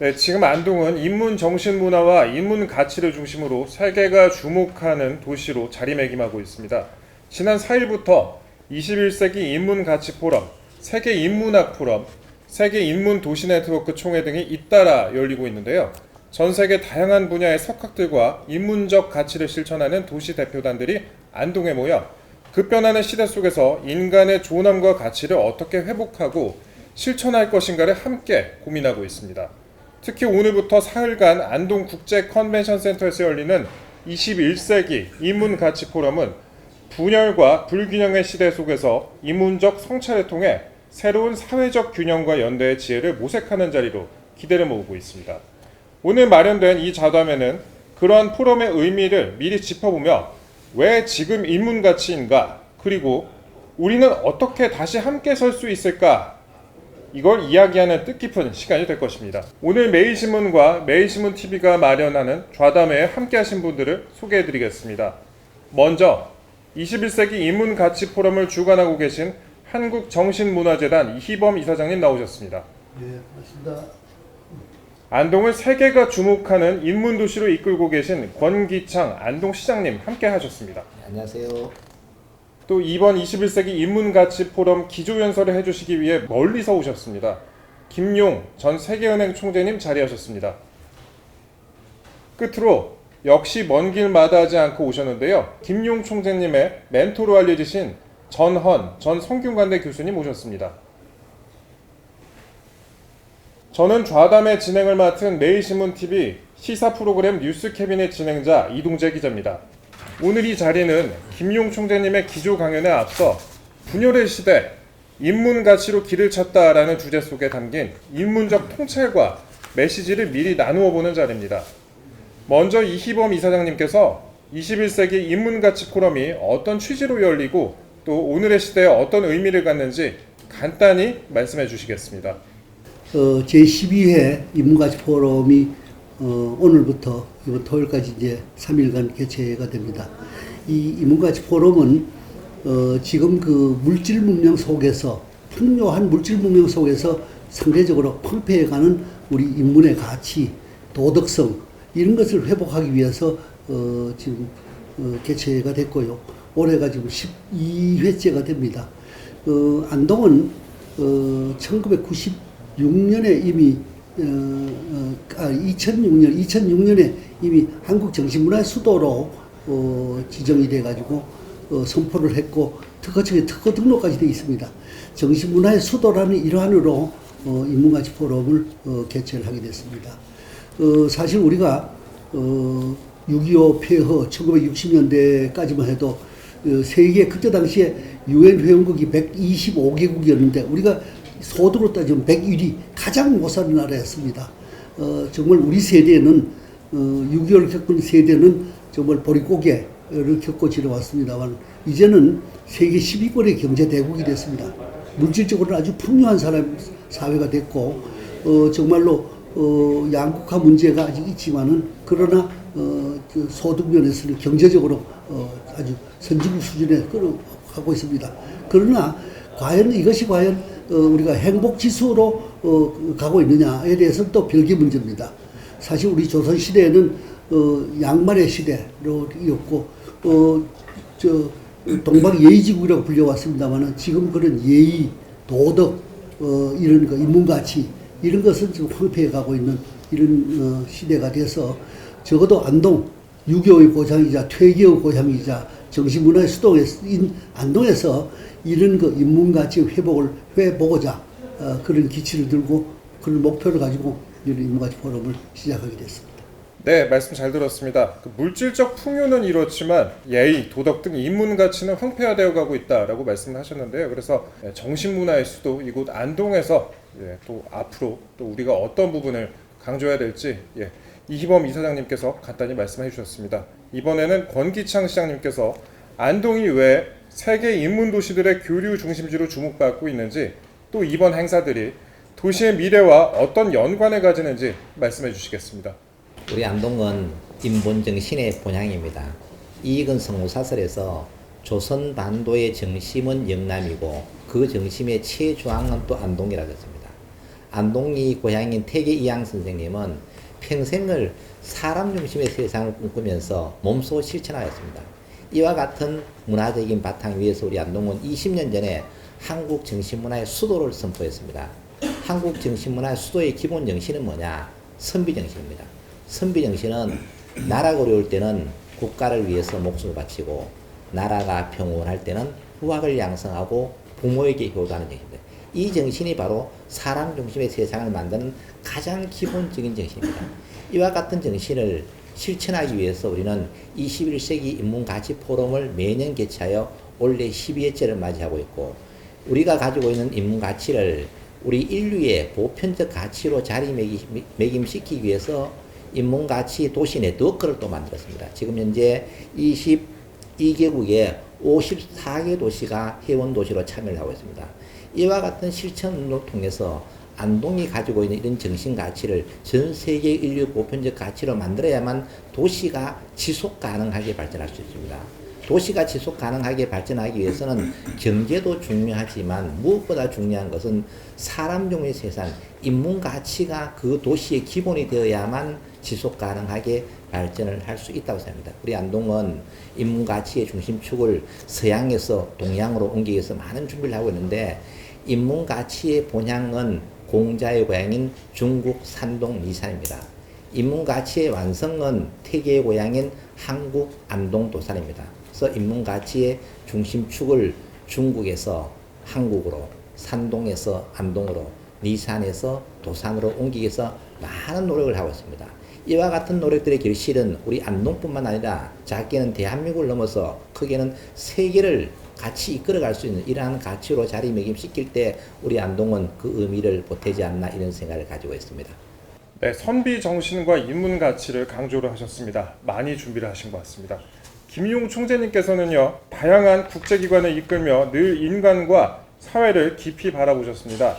네, 지금 안동은 인문 정신 문화와 인문 가치를 중심으로 세계가 주목하는 도시로 자리매김하고 있습니다. 지난 4일부터 21세기 인문 가치 포럼, 세계 인문학 포럼, 세계 인문 도시 네트워크 총회 등이 잇따라 열리고 있는데요. 전 세계 다양한 분야의 석학들과 인문적 가치를 실천하는 도시 대표단들이 안동에 모여 급변하는 시대 속에서 인간의 존엄과 가치를 어떻게 회복하고 실천할 것인가를 함께 고민하고 있습니다. 특히 오늘부터 사흘간 안동 국제 컨벤션 센터에서 열리는 21세기 인문 가치 포럼은 분열과 불균형의 시대 속에서 인문적 성찰을 통해 새로운 사회적 균형과 연대의 지혜를 모색하는 자리로 기대를 모으고 있습니다. 오늘 마련된 이 자담회는 그러한 포럼의 의미를 미리 짚어보며 왜 지금 인문 가치인가, 그리고 우리는 어떻게 다시 함께 설 수 있을까, 이걸 이야기하는 뜻깊은 시간이 될 것입니다. 오늘 매일신문과 매일신문TV가 마련하는 좌담회에 함께하신 분들을 소개해드리겠습니다. 먼저 21세기 인문가치 포럼을 주관하고 계신 한국정신문화재단 이희범 이사장님 나오셨습니다. 네, 맞습니다. 안동을 세계가 주목하는 인문도시로 이끌고 계신 권기창 안동시장님 함께하셨습니다. 네, 안녕하세요. 또 이번 21세기 인문가치 포럼 기조연설을 해주시기 위해 멀리서 오셨습니다. 김용 전 세계은행 총재님 자리하셨습니다. 끝으로 역시 먼 길 마다하지 않고 오셨는데요. 김용 총재님의 멘토로 알려지신 전헌 전 성균관대 교수님 오셨습니다. 저는 좌담회 진행을 맡은 매일신문TV 시사 프로그램 뉴스 캐비넷 진행자 이동재 기자입니다. 오늘 이 자리는 김용 총재님의 기조 강연에 앞서 분열의 시대, 인문 가치로 길을 찾다라는 주제 속에 담긴 인문적 통찰과 메시지를 미리 나누어 보는 자리입니다. 먼저 이희범 이사장님께서 21세기 인문 가치 포럼이 어떤 취지로 열리고 또 오늘의 시대에 어떤 의미를 갖는지 간단히 말씀해 주시겠습니다. 제12회 인문가치 포럼이 오늘부터 이번 토요일까지 이제 3일간 개최가 됩니다. 이 인문가치 포럼은 지금 그 물질 문명 속에서, 풍요한 물질 문명 속에서 상대적으로 황폐해가는 우리 인문의 가치, 도덕성 이런 것을 회복하기 위해서 지금 개최가 됐고요. 올해가 지금 12회째가 됩니다. 안동은 1996년에 이미 2006년에 이미 한국정신문화의 수도로 지정이 돼가지고 선포를 했고 특허청에 특허 등록까지 되어 있습니다. 정신문화의 수도라는 일환으로 인문가치 포럼을 개최를 하게 됐습니다. 사실 우리가 6.25 폐허 1960년대까지만 해도 세계 그때 당시에 UN 회원국이 125개국이었는데 우리가 소득으로 따지면 101위 가장 못 사는 나라였습니다. 정말 우리 세대는 6.25를 겪은 세대는 정말 보릿고개를 겪고 지내왔습니다만 이제는 세계 10위권의 경제 대국이 됐습니다. 물질적으로는 아주 풍요한 사회가 됐고 정말로 양극화 문제가 아직 있지만은 그러나 그 소득 면에서는 경제적으로 아주 선진국 수준에 끌어가고 있습니다. 그러나 과연 이것이 과연 우리가 행복 지수로 가고 있느냐에 대해서는 또 별개 문제입니다. 사실 우리 조선 시대에는 양말의 시대로였고 동방 예의지국이라고 불려왔습니다만은 지금 그런 예의, 도덕, 이런 거 인문가치 이런 것은 좀 황폐해 가고 있는 이런 시대가 돼서 적어도 안동 유교의 고장이자 퇴계의 고향이자 정신문화의 수도인 안동에서 이런 그 인문가치 회복을 해보고자 그런 기치를 들고 그런 목표를 가지고 이런 인문가치 포럼을 시작하게 됐습니다. 네, 말씀 잘 들었습니다. 물질적 풍요는 이렇지만 예의, 도덕 등 인문 가치는 황폐화되어 가고 있다라고 말씀을 하셨는데요. 그래서 정신문화의 수도 이곳 안동에서 또 앞으로 또 우리가 어떤 부분을 강조해야 될지 이희범 이사장님께서 간단히 말씀해 주셨습니다. 이번에는 권기창 시장님께서 안동이 왜 세계 인문 도시들의 교류 중심지로 주목받고 있는지 또 이번 행사들이 도시의 미래와 어떤 연관을 가지는지 말씀해 주시겠습니다. 우리 안동은 인본정신의 본향입니다. 이익은 성우사설에서 조선 반도의 정심은 영남이고 그 정심의 최중앙은 또 안동이라고 했습니다. 안동이 고향인 태계 이양 선생님은 평생을 사람 중심의 세상을 꿈꾸면서 몸소 실천하였습니다. 이와 같은 문화적인 바탕 위에서 우리 안동은 20년 전에 한국 정신문화의 수도를 선포했습니다. 한국 정신문화의 수도의 기본 정신은 뭐냐? 선비 정신입니다. 선비 정신은 나라가 어려울 때는 국가를 위해서 목숨을 바치고 나라가 평온할 때는 후학을 양성하고 부모에게 효도하는 정신입니다. 이 정신이 바로 사람 중심의 세상을 만드는 가장 기본적인 정신입니다. 이와 같은 정신을 실천하기 위해서 우리는 21세기 인문가치 포럼을 매년 개최하여 올해 12회째를 맞이하고 있고, 우리가 가지고 있는 인문가치를 우리 인류의 보편적 가치로 자리매김시키기 위해서 인문가치 도시 네트워크를 또 만들었습니다. 지금 현재 22개국의 54개 도시가 회원도시로 참여를 하고 있습니다. 이와 같은 실천을 통해서 안동이 가지고 있는 이런 정신가치를 전 세계 인류 보편적 가치로 만들어야만 도시가 지속 가능하게 발전할 수 있습니다. 도시가 지속 가능하게 발전하기 위해서는 경제도 중요하지만 무엇보다 중요한 것은 사람 중의 세상, 인문가치가 그 도시의 기본이 되어야만 지속 가능하게 발전을 할 수 있다고 생각합니다. 우리 안동은 인문가치의 중심축을 서양에서 동양으로 옮기기 위해서 많은 준비를 하고 있는데, 인문가치의 본향은 공자의 고향인 중국 산동 리산입니다. 인문가치의 완성은 태계의 고향인 한국 안동 도산입니다. 그래서 인문가치의 중심축을 중국에서 한국으로, 산동에서 안동으로, 리산에서 도산으로 옮기기 위해서 많은 노력을 하고 있습니다. 이와 같은 노력들의 결실은 우리 안동뿐만 아니라 작게는 대한민국을 넘어서 크게는 세계를 같이 이끌어갈 수 있는 이러한 가치로 자리매김시킬 때 우리 안동은 그 의미를 보태지 않나, 이런 생각을 가지고 있습니다. 네, 선비 정신과 인문 가치를 강조를 하셨습니다. 많이 준비를 하신 것 같습니다. 김용 총재님께서는요, 다양한 국제기관을 이끌며 늘 인간과 사회를 깊이 바라보셨습니다.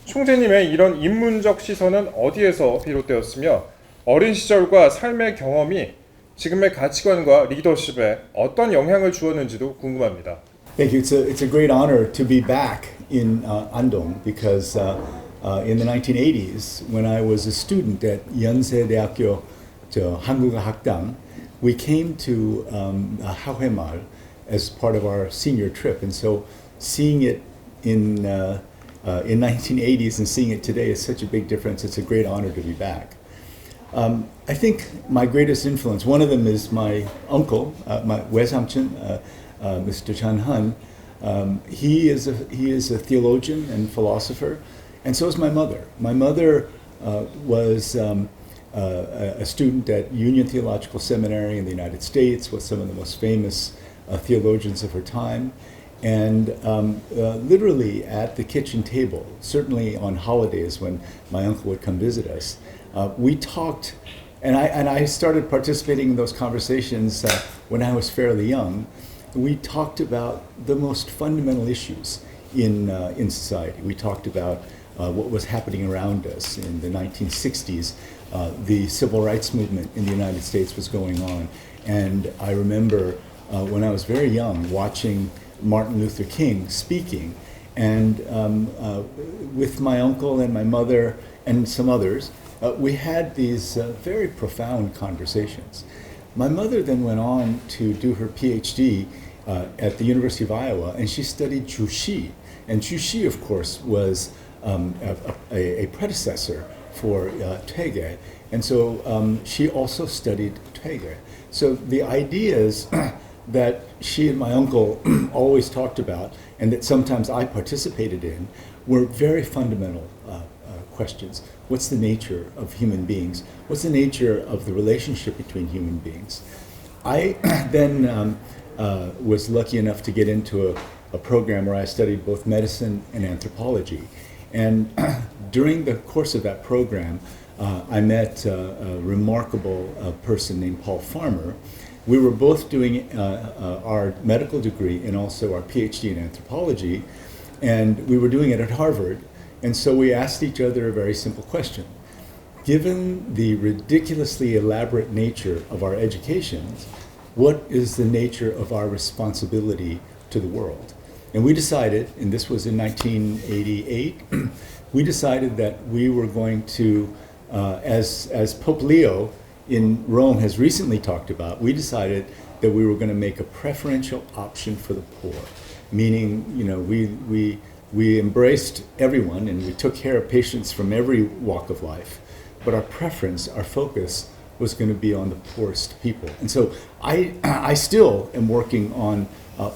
총재님의 이런 인문적 시선은 어디에서 비롯되었으며, 어린 시절과 삶의 경험이 지금의 가치관과 리더십에 어떤 영향을 주었는지도 궁금합니다. Thank you. It's a great honor to be back in Andong because in the 1980s, when I was a student at 연세대학교 한국어학당, we came to 하회마을 as part of our senior trip, and so seeing it in 1980s and seeing it today is such a big difference. It's a great honor to be back. I think my greatest influence, one of them is my uncle, my 외삼촌, Mr. Chan Han. He is a theologian and philosopher, and so is my mother. My mother was a student at Union Theological Seminary in the United States, with some of the most famous theologians of her time. And literally at the kitchen table, certainly on holidays when my uncle would come visit us, we talked, and I started participating in those conversations when I was fairly young. We talked about the most fundamental issues in society. We talked about what was happening around us in the 1960s. The civil rights movement in the United States was going on, and I remember when I was very young watching Martin Luther King speaking, and with my uncle and my mother and some others, we had these very profound conversations. My mother then went on to do her PhD at the University of Iowa, and she studied Jushi. And Jushi, of course, was a predecessor for Taige. And so she also studied Taige. So the ideas that she and my uncle always talked about, and that sometimes I participated in, were very fundamental questions. What's the nature of human beings? What's the nature of the relationship between human beings? I then was lucky enough to get into a program where I studied both medicine and anthropology. And during the course of that program, I met a remarkable person named Paul Farmer. We were both doing our medical degree and also our PhD in anthropology, and we were doing it at Harvard. And so we asked each other a very simple question. Given the ridiculously elaborate nature of our educations, what is the nature of our responsibility to the world? And we decided, and this was in 1988, we decided that we were going to, as Pope Leo in Rome has recently talked about, we decided that we were going to make a preferential option for the poor, meaning, we embraced everyone and we took care of patients from every walk of life, but our preference, our focus was going to be on the poorest people. And so I still am working on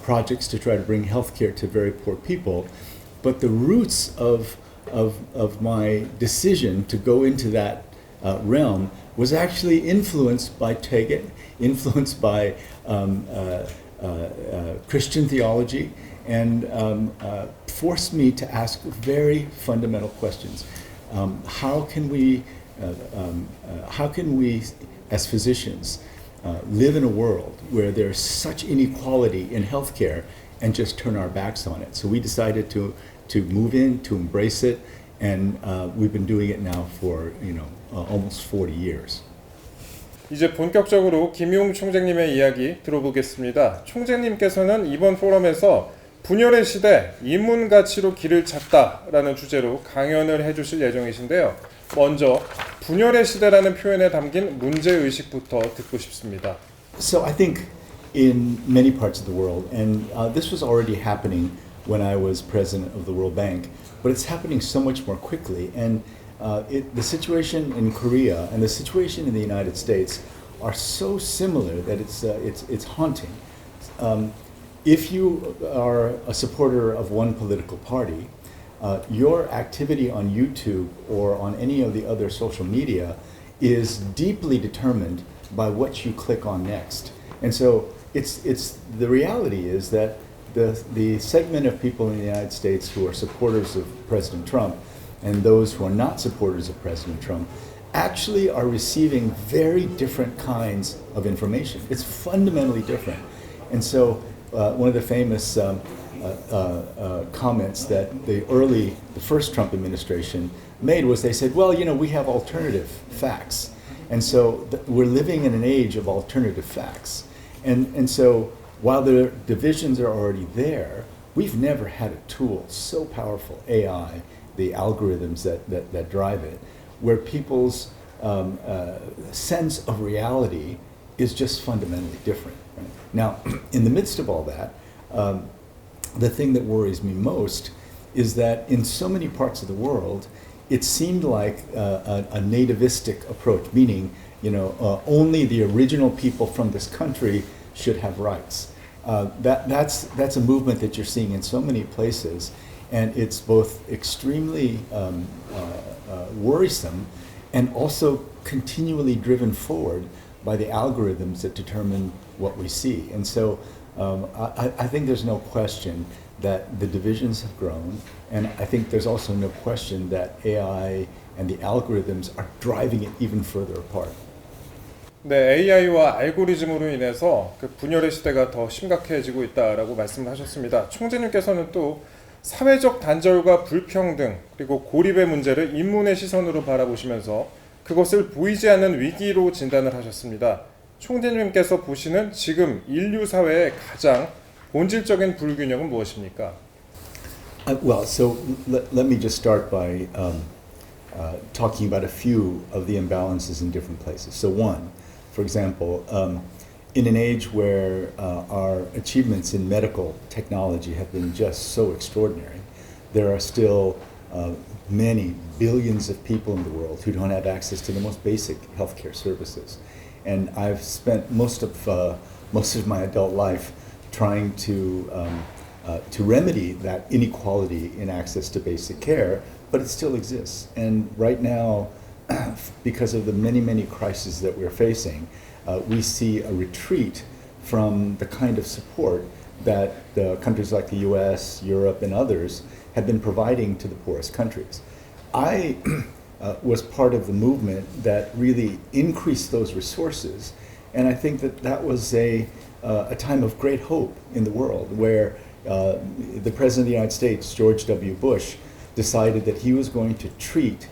projects to try to bring healthcare to very poor people, but the roots of my decision to go into that realm was actually influenced by Teget, influenced by Christian theology, and forced me to ask very fundamental questions. How can we, as physicians, live in a world where there's such inequality in healthcare and just turn our backs on it? So we decided to move in, to embrace it, and we've been doing it now for almost 40 years. 이제 본격적으로 김용 총재님의 이야기 들어보겠습니다. 총재님께서는 이번 포럼에서 분열의 시대, 인문 가치로 길을 찾다라는 주제로 강연을 해주실 예정이신데요. 먼저 분열의 시대라는 표현에 담긴 문제 의식부터 듣고 싶습니다. So I think in many parts of the world, and this was already happening when I was president of the World Bank, but it's happening so much more quickly. And the situation in Korea and the situation in the United States are so similar that it's haunting. If you are a supporter of one political party, your activity on YouTube or on any of the other social media is deeply determined by what you click on next. And so it's the reality is that the segment of people in the United States who are supporters of President Trump and those who are not supporters of President Trump actually are receiving very different kinds of information. It's fundamentally different. And so one of the famous comments that the first Trump administration made was they said, well, we have alternative facts. And so we're living in an age of alternative facts. And so while the divisions are already there, we've never had a tool so powerful, AI, the algorithms that drive it, where people's sense of reality is just fundamentally different. Right? Now, in the midst of all that, the thing that worries me most is that in so many parts of the world, it seemed like a nativistic approach, meaning only the original people from this country should have rights. That's a movement that you're seeing in so many places, and it's both extremely worrisome and also continually driven forward by the algorithms that determine what we see. And so I think there's no question that the divisions have grown, and I think there's also no question that AI and the algorithms are driving it even further apart. 네, AI와 알고리즘으로 인해서 그 분열의 시대가 더 심각해지고 있다라고 말씀을 하셨습니다. 총재님께서는 또 사회적 단절과 불평등 그리고 고립의 문제를 인문의 시선으로 바라보시면서 그것을 보이지 않는 위기로 진단을 하셨습니다. 총재님께서 보시는 지금 인류 사회의 가장 본질적인 불균형은 무엇입니까? Well, so let me just start by talking about a few of the imbalances in different places. So one, for example, in an age where our achievements in medical technology have been just so extraordinary, there are still many billions of people in the world who don't have access to the most basic healthcare services. And I've spent most of my adult life trying to remedy that inequality in access to basic care, but it still exists. And right now, because of the many crises that we're facing, we see a retreat from the kind of support that the countries like the US, Europe, and others have been providing to the poorest countries. I was part of the movement that really increased those resources, and I think that was a time of great hope in the world, where the President of the United States, George W. Bush, decided that he was going to treat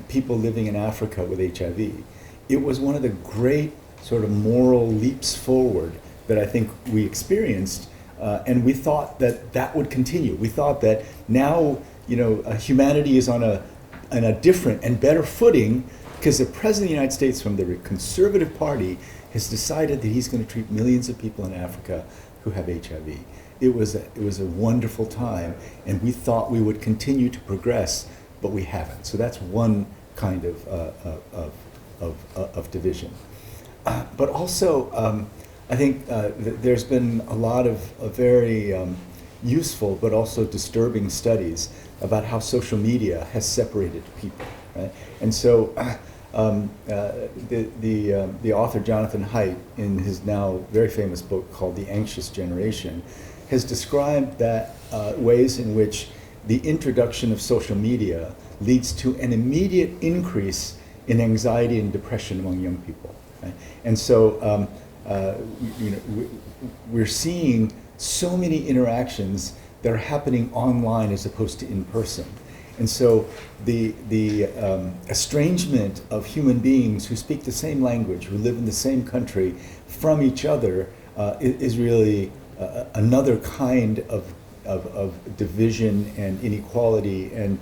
people living in Africa with HIV. It was one of the great sort of moral leaps forward that I think we experienced, and we thought that would continue. We thought that now humanity is on a different and better footing because the president of the United States from the Conservative Party has decided that he's going to treat millions of people in Africa who have HIV. It was a wonderful time, and we thought we would continue to progress, but we haven't. So that's one kind of division. But also, I think there's been a lot of very useful but also disturbing studies about how social media has separated people, right? And so the author Jonathan Haidt, in his now very famous book called The Anxious Generation, has described that ways in which the introduction of social media leads to an immediate increase in anxiety and depression among young people, right? And so we're seeing so many interactions that are happening online as opposed to in person. And so the estrangement of human beings who speak the same language, who live in the same country, from each other is really another kind of division and inequality and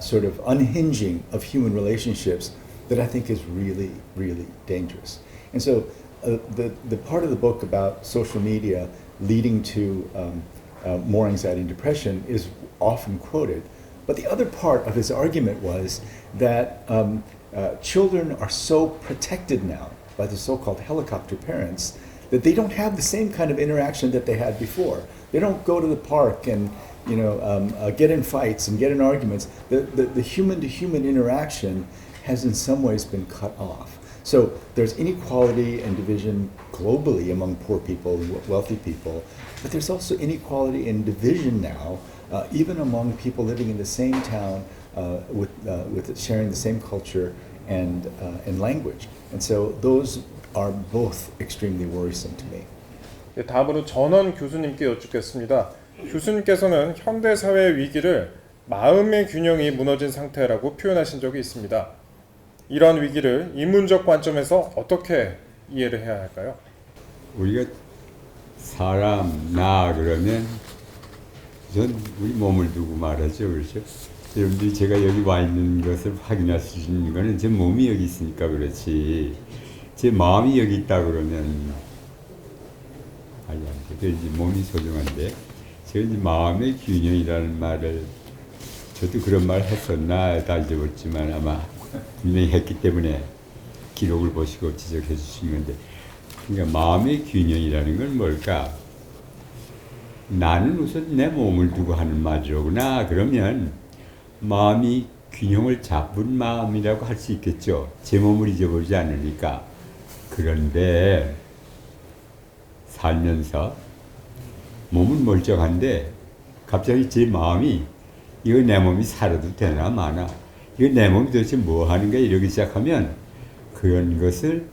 sort of unhinging of human relationships that I think is really, really dangerous. And so the part of the book about social media leading to more anxiety and depression is often quoted. But the other part of his argument was that children are so protected now by the so-called helicopter parents that they don't have the same kind of interaction that they had before. They don't go to the park and get in fights and get in arguments. The human-to-human interaction has in some ways been cut off. So there's inequality and division globally among poor people, wealthy people, but there's also inequality and division now, even among people living in the same town with sharing the same culture and language. And so those are both extremely worrisome to me. 네, 다음으로 전원 교수님께 여쭙겠습니다. 교수님께서는 현대 사회의 위기를 마음의 균형이 무너진 상태라고 표현하신 적이 있습니다. 이런 위기를 인문적 관점에서 어떻게 이해를 해야 할까요? 우리가 사람, 나 그러면 우선 우리 몸을 두고 말하죠. 그렇죠? 여러분들이 제가 여기 와 있는 것을 확인할 수 있는 거는 제 몸이 여기 있으니까 그렇지, 제 마음이 여기 있다 그러면 아니 이제 몸이 소중한데, 제가 이제 마음의 균형이라는 말을, 저도 그런 말 했었나 다 잊어버렸지만 아마 분명히 했기 때문에 기록을 보시고 지적해 주신 건데, 그러니까 마음의 균형이라는 건 뭘까? 나는 우선 내 몸을 두고 하는 말이로구나. 그러면 마음이 균형을 잡은 마음이라고 할 수 있겠죠. 제 몸을 잊어버리지 않으니까. 그런데 살면서 몸은 멀쩡한데 갑자기 제 마음이, 이거 내 몸이 살아도 되나 마나, 이거 내 몸이 도대체 뭐 하는가 이러기 시작하면 그런 것을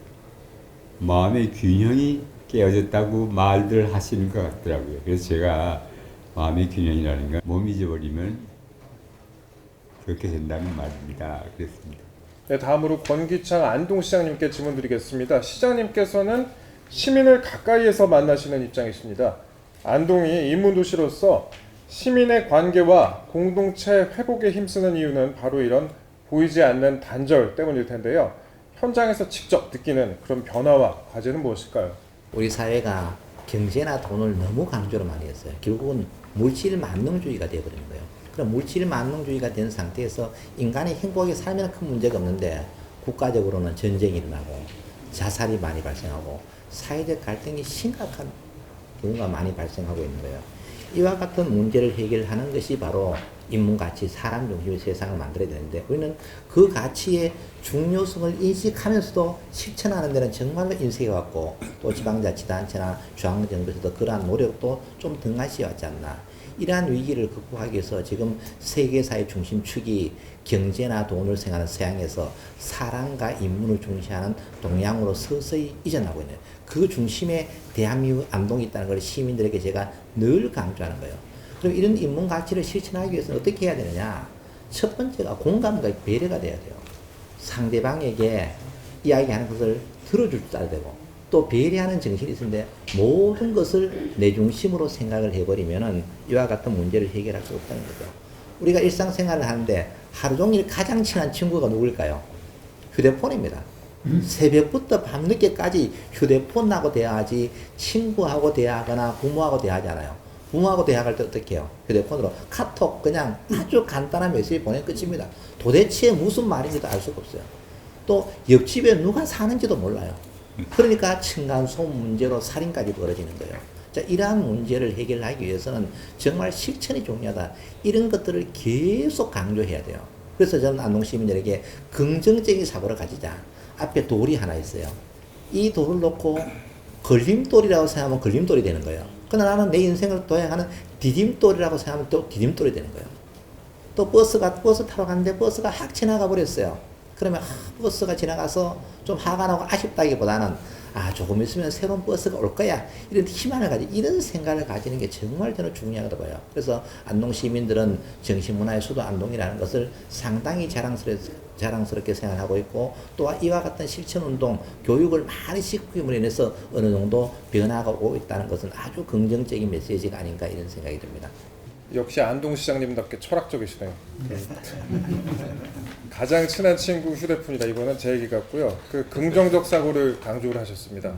마음의 균형이 깨어졌다고 말들 하시는 것 같더라고요. 그래서 제가 마음의 균형이라는 건 몸 잊어버리면 그렇게 된다는 말입니다. 그랬습니다. 네, 다음으로 권기창 안동시장님께 질문 드리겠습니다. 시장님께서는 시민을 가까이에서 만나시는 입장이십니다. 안동이 인문도시로서 시민의 관계와 공동체 회복에 힘쓰는 이유는 바로 이런 보이지 않는 단절 때문일 텐데요. 현장에서 직접 느끼는 그런 변화와 과제는 무엇일까요? 우리 사회가 경제나 돈을 너무 강조를 많이 했어요. 결국은 물질 만능주의가 되어버린 거예요. 그럼 물질 만능주의가 된 상태에서 인간이 행복하게 살면 큰 문제가 없는데, 국가적으로는 전쟁이 일어나고 자살이 많이 발생하고 사회적 갈등이 심각한 경우가 많이 발생하고 있는 거예요. 이와 같은 문제를 해결하는 것이 바로 인문가치, 사람 중심의 세상을 만들어야 되는데, 우리는 그 가치의 중요성을 인식하면서도 실천하는 데는 정말로 인색해 왔고, 또 지방자치단체나 중앙정부에서도 그러한 노력도 좀 등한시해 왔지 않나. 이러한 위기를 극복하기 위해서 지금 세계사의 중심축이 경제나 돈을 생각하는 서양에서 사람과 인문을 중시하는 동양으로 서서히 이전하고 있는, 그 중심에 대한민국 안동이 있다는 걸 시민들에게 제가 늘 강조하는 거예요. 그럼 이런 인문 가치를 실천하기 위해서는 어떻게 해야 되느냐? 첫 번째가 공감과 배려가 돼야 돼요. 상대방에게 이야기하는 것을 들어줄 줄 알아야 되고, 또 배려하는 정신이 있는데 모든 것을 내 중심으로 생각을 해버리면은 이와 같은 문제를 해결할 수 없다는 거죠. 우리가 일상생활을 하는데 하루 종일 가장 친한 친구가 누구일까요? 휴대폰입니다. 새벽부터 밤늦게까지 휴대폰하고 대화하지 친구하고 대화하거나 부모하고 대화하지 않아요. 부모하고 대화할 때 어떻게 해요? 휴대폰으로 카톡 그냥 아주 간단한 메시지 보내 끝입니다. 도대체 무슨 말인지도 알 수가 없어요. 또 옆집에 누가 사는지도 몰라요. 그러니까 층간소음 문제로 살인까지 벌어지는 거예요. 자, 이러한 문제를 해결하기 위해서는 정말 실천이 중요하다. 이런 것들을 계속 강조해야 돼요. 그래서 저는 안동 시민들에게 긍정적인 사고를 가지자. 앞에 돌이 하나 있어요. 이 돌을 놓고 걸림돌이라고 생각하면 걸림돌이 되는 거예요. 그러나 나는 내 인생을 도약하는 디딤돌이라고 생각하면 또 디딤돌이 되는 거예요. 또 버스 타러 갔는데 버스가 확 지나가 버렸어요. 그러면 버스가 지나가서 좀 화가 나고 아쉽다기보다는 조금 있으면 새로운 버스가 올 거야. 이런 희망을 이런 생각을 가지는 게 정말 저는 중요하다고 봐요. 그래서 안동 시민들은 정신문화의 수도 안동이라는 것을 상당히 자랑스럽게 생각하고 있고, 또한 이와 같은 실천운동, 교육을 많이 시킴으로 인해서 어느 정도 변화가 오고 있다는 것은 아주 긍정적인 메시지가 아닌가 이런 생각이 듭니다. 역시 안동시장님답게 철학적이시네요. 가장 친한 친구 휴대폰이다. 이거는 제 얘기 같고요. 그 긍정적 사고를 강조를 하셨습니다.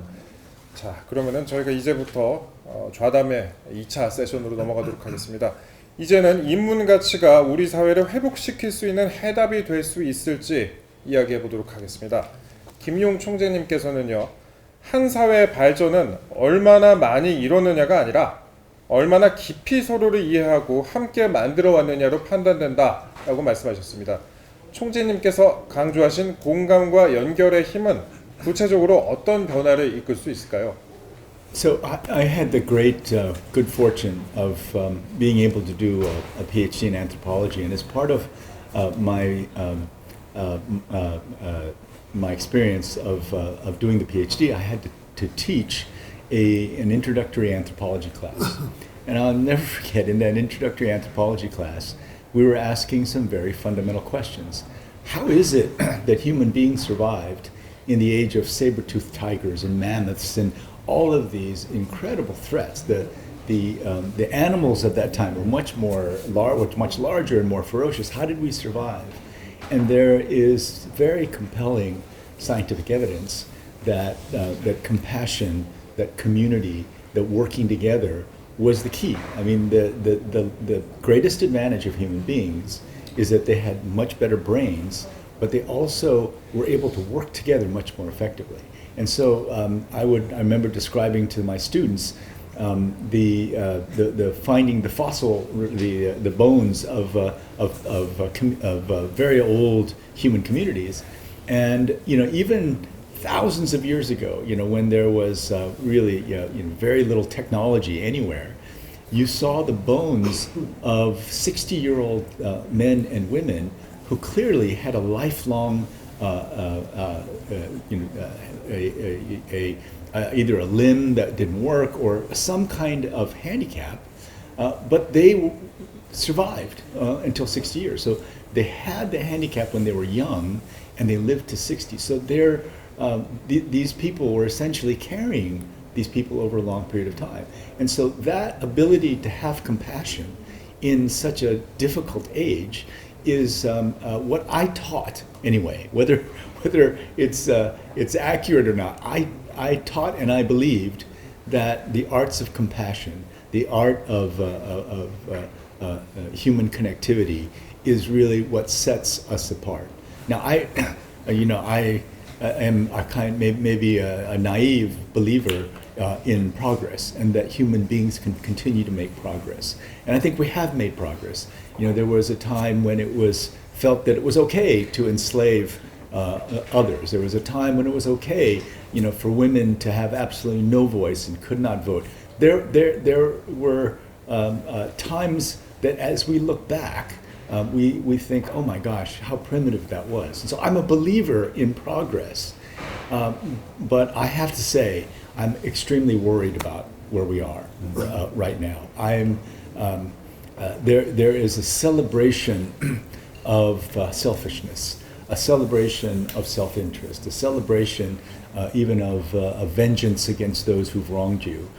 자, 그러면은 저희가 이제부터 좌담의 2차 세션으로 넘어가도록 하겠습니다. 이제는 인문 가치가 우리 사회를 회복시킬 수 있는 해답이 될 수 있을지 이야기해 보도록 하겠습니다. 김용 총재님께서는요, 한 사회의 발전은 얼마나 많이 이뤘느냐가 아니라 얼마나 깊이 서로를 이해하고 함께 만들어 왔느냐로 판단된다라고 말씀하셨습니다. 총재님께서 강조하신 공감과 연결의 힘은 구체적으로 어떤 변화를 이끌 수 있을까요? So I had the great good fortune of being able to do a PhD in anthropology, and as part of my experience of doing the PhD, I had to teach an introductory anthropology class. And I'll never forget, in that introductory anthropology class, we were asking some very fundamental questions. How is it that human beings survived in the age of saber-toothed tigers and mammoths and all of these incredible threats? The animals of that time were much larger and more ferocious. How did we survive? And there is very compelling scientific evidence that compassion, that community, that working together was the key. I mean, the greatest advantage of human beings is that they had much better brains, but they also were able to work together much more effectively. And so I remember describing to my students the finding the fossil, the bones of very old human communities, and even thousands of years ago, when there was really very little technology anywhere, you saw the bones of 60-year-old men and women who clearly had a lifelong, either a limb that didn't work or some kind of handicap, but they survived until 60 years. So they had the handicap when they were young, and they lived to 60. So these people were essentially carrying these people over a long period of time. And so that ability to have compassion in such a difficult age is what I taught anyway. Whether it's accurate or not, I taught and I believed that the arts of compassion, the art of human connectivity, is really what sets us apart. Now I am maybe a naive believer in progress, and that human beings can continue to make progress. And I think we have made progress. There was a time when it was felt that it was okay to enslave others. There was a time when it was okay, for women to have absolutely no voice and could not vote. There were times that, as we look back, we think, oh my gosh, how primitive that was. And so I'm a believer in progress, but I have to say, I'm extremely worried about where we are right now. There is a celebration of selfishness, a celebration of self-interest, a celebration even of vengeance against those who've wronged you.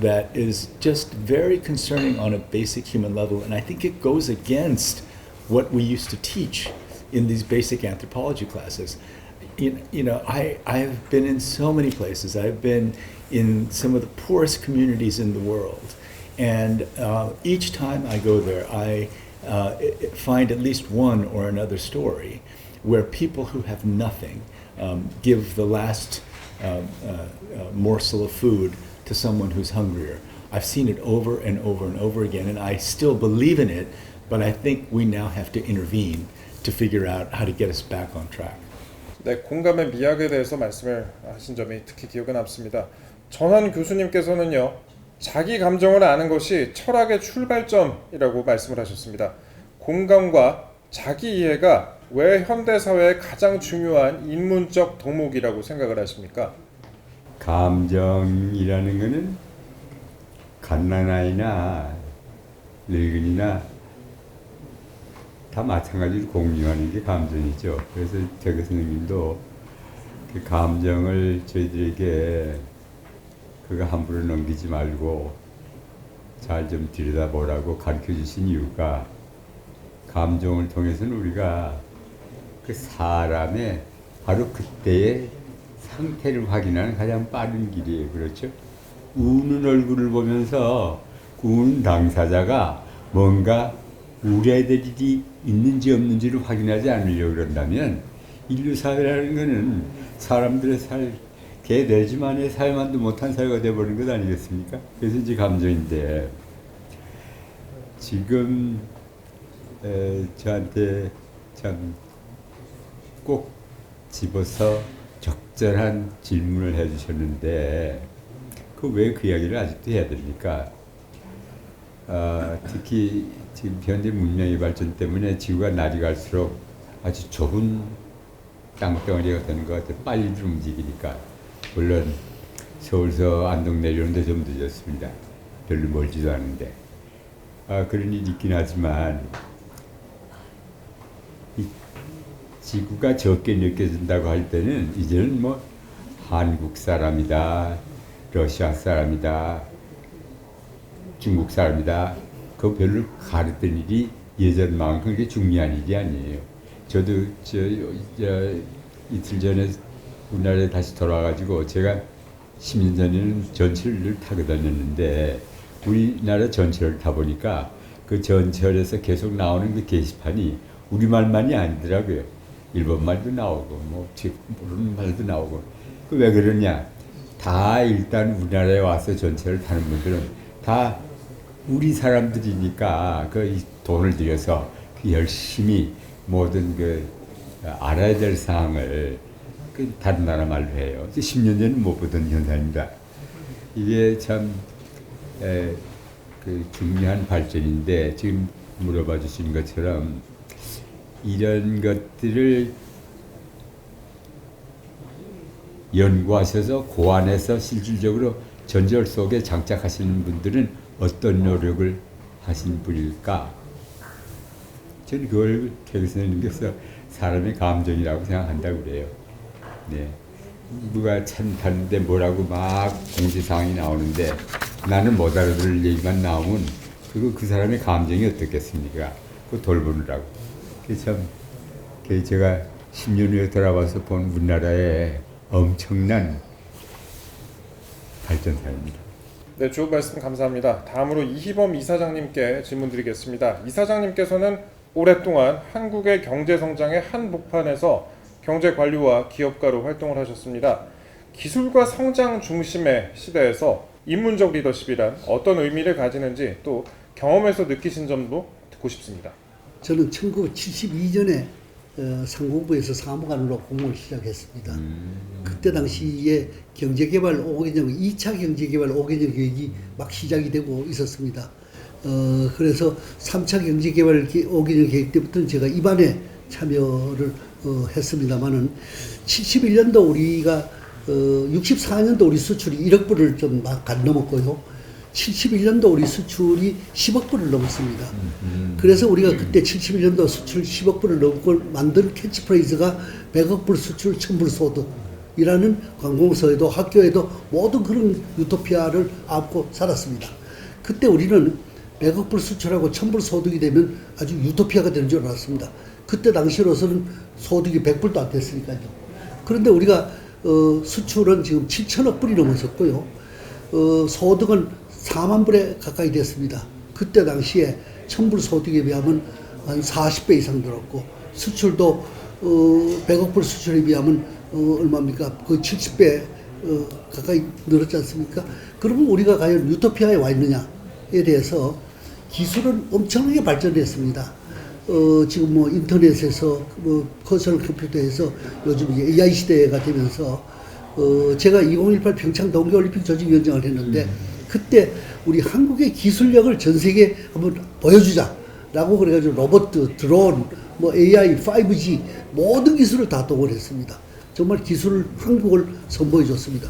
That is just very concerning on a basic human level, and I think it goes against what we used to teach in these basic anthropology classes. I've been in so many places. I've been in some of the poorest communities in the world, and each time I go there, I find at least one or another story where people who have nothing give the last morsel of food to someone who's hungrier. I've seen it over and over and over again, and I still believe in it, but I think we now have to intervene to figure out how to get us back on track. 네, 공감의 미학에 대해서 말씀을 하신 점이 특히 기억에 남습니다. 전한 교수님께서는요, 자기 감정을 아는 것이 철학의 출발점이라고 말씀을 하셨습니다. 공감과 자기 이해가 왜 현대 사회의 가장 중요한 인문적 덕목이라고 생각을 하십니까? 감정이라는 것은 갓난아이나 늙은이나 다 마찬가지로 공유하는 게 감정이죠. 그래서 제 교수님도 그 감정을 저희들에게 그거 함부로 넘기지 말고 잘 좀 들여다보라고 가르쳐 주신 이유가 감정을 통해서는 우리가 그 사람의 바로 그때의 상태를 확인하는 가장 빠른 길이에요. 그렇죠? 우는 얼굴을 보면서 우는 당사자가 뭔가 우려될 일이 있는지 없는지를 확인하지 않으려고 그런다면 인류 사회라는 것은 사람들의 개돼지만의 사회만도 못한 사회가 되어버린 것 아니겠습니까? 그래서 이제 감정인데 지금 저한테 참 꼭 집어서 적절한 질문을 해주셨는데 왜 그 이야기를 아직도 해야 됩니까? 특히 지금 현대 문명의 발전 때문에 지구가 날이 갈수록 아주 좁은 땅덩어리가 되는 것 같아요. 빨리 움직이니까. 물론 서울서 안동 내려오는데 좀 늦었습니다. 별로 멀지도 않은데. 그런 일이 있긴 하지만 이 지구가 적게 느껴진다고 할 때는 이제는 뭐 한국 사람이다, 러시아 사람이다, 중국 사람이다. 그거 별로 가르던 일이 예전만큼 그렇게 중요한 일이 아니에요. 저도 이틀 전에 우리나라에 다시 돌아와가지고 제가 10년 전에는 전철을 타고 다녔는데 우리나라 전철을 타보니까 그 전철에서 계속 나오는 그 게시판이 우리말만이 아니더라고요. 일본말도 나오고 뭐 모르는 말도 나오고. 그 왜 그러냐? 다 일단 우리나라에 와서 전철을 타는 분들은 다 우리 사람들이니까 그 돈을 들여서 열심히 모든 그 알아야 될 사항을 그 다른 나라 말로 해요. 10년 전에 못 보던 현상입니다. 이게 참 그 중요한 발전인데 지금 물어봐 주신 것처럼 이런 것들을 연구하셔서 고안해서 실질적으로 전절 속에 장착하시는 분들은 어떤 노력을 하신 분일까? 저는 그걸 교수님께서 사람의 감정이라고 생각한다고 그래요. 네. 누가 참 다른데 뭐라고 막 공지사항이 나오는데 나는 못 알아들을 얘기만 나오면 그 사람의 감정이 어떻겠습니까? 그거 돌보느라고. 그래서 참 제가 10년 후에 돌아와서 본 우리나라의 엄청난 발전사입니다. 네, 좋은 말씀 감사합니다. 다음으로 이희범 이사장님께 질문 드리겠습니다. 이사장님께서는 오랫동안 한국의 경제 성장의 한복판에서 경제관리와 기업가로 활동을 하셨습니다. 기술과 성장 중심의 시대에서 인문적 리더십이란 어떤 의미를 가지는지 또 경험에서 느끼신 점도 듣고 싶습니다. 저는 1972년에 상공부에서 사무관으로 공무원을 시작했습니다. 그때 당시에 경제개발 5개년, 2차 경제개발 5개년 계획이 막 시작이 되고 있었습니다. 그래서 3차 경제개발 5개년 계획 때부터는 제가 입안에 참여를 했습니다만은 71년도 우리가 64년도 우리 수출이 1억 불을 좀 막 간 넘었고요. 71년도 우리 수출이 10억 불을 넘었습니다. 그래서 우리가 그때 71년도 수출 10억 불을 넘고 만든 캐치프레이즈가 100억 불 수출 1000불 소득이라는 관공서에도 학교에도 모든 그런 유토피아를 안고 살았습니다. 그때 우리는 100억 불 수출하고 1000불 소득이 되면 아주 유토피아가 되는 줄 알았습니다. 그때 당시로서는 소득이 100불도 안 됐으니까요. 그런데 우리가 수출은 지금 7천억 불이 넘었었고요. 소득은 4만 불에 가까이 됐습니다. 그때 당시에 1000불 소득에 비하면 한 40배 이상 늘었고, 수출도 100억 불 수출에 비하면 얼마입니까? 거의 70배 가까이 늘었지 않습니까? 그러면 우리가 과연 유토피아에 와 있느냐에 대해서 기술은 엄청나게 발전했습니다. 지금 뭐 인터넷에서 뭐 퍼스널 컴퓨터에서 요즘 이제 AI 시대가 되면서 제가 2018 평창 동계올림픽 조직위원장을 했는데 그때 우리 한국의 기술력을 전 세계에 한번 보여주자라고 그래가지고 로봇, 드론, 뭐 AI, 5G 모든 기술을 다 동원했습니다. 정말 기술 한국을 선보여 줬습니다.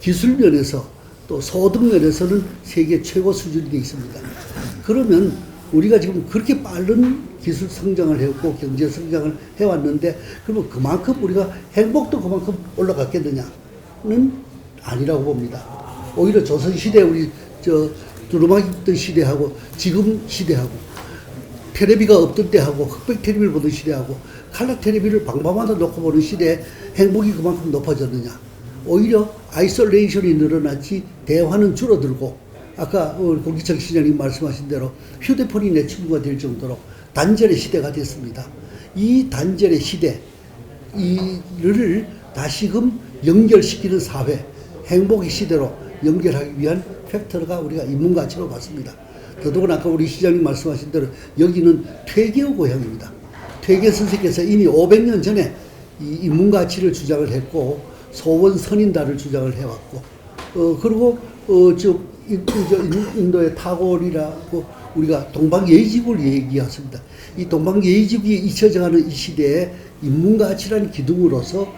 기술 면에서 또 소득 면에서는 세계 최고 수준이 되어 있습니다. 그러면 우리가 지금 그렇게 빠른 기술 성장을 해왔고 경제 성장을 해왔는데 그러면 그만큼 우리가 행복도 그만큼 올라갔겠느냐는 아니라고 봅니다. 오히려 조선시대 우리 두루마기 입던 시대하고 지금 시대하고 텔레비가 없던 때하고 흑백 텔레비를 보던 시대하고 칼라 텔레비를 방방마다 놓고 보는 시대에 행복이 그만큼 높아졌느냐. 오히려 아이솔레이션이 늘어났지 대화는 줄어들고 아까 공기청 시장님 말씀하신 대로 휴대폰이 내 친구가 될 정도로 단절의 시대가 됐습니다. 이 단절의 시대 이를 다시금 연결시키는 사회, 행복의 시대로 연결하기 위한 팩터가 우리가 인문가치로 봤습니다. 더더구나 아까 우리 시장님 말씀하신 대로 여기는 퇴계의 고향입니다. 퇴계 선생께서 이미 500년 전에 이 인문가치를 주장을 했고 소원 선인다를 주장을 해왔고 그리고 인도의 타골이라고 우리가 동방예의지구를 얘기했습니다. 이 동방예의지구에 잊혀져가는 이 시대에 인문가치라는 기둥으로서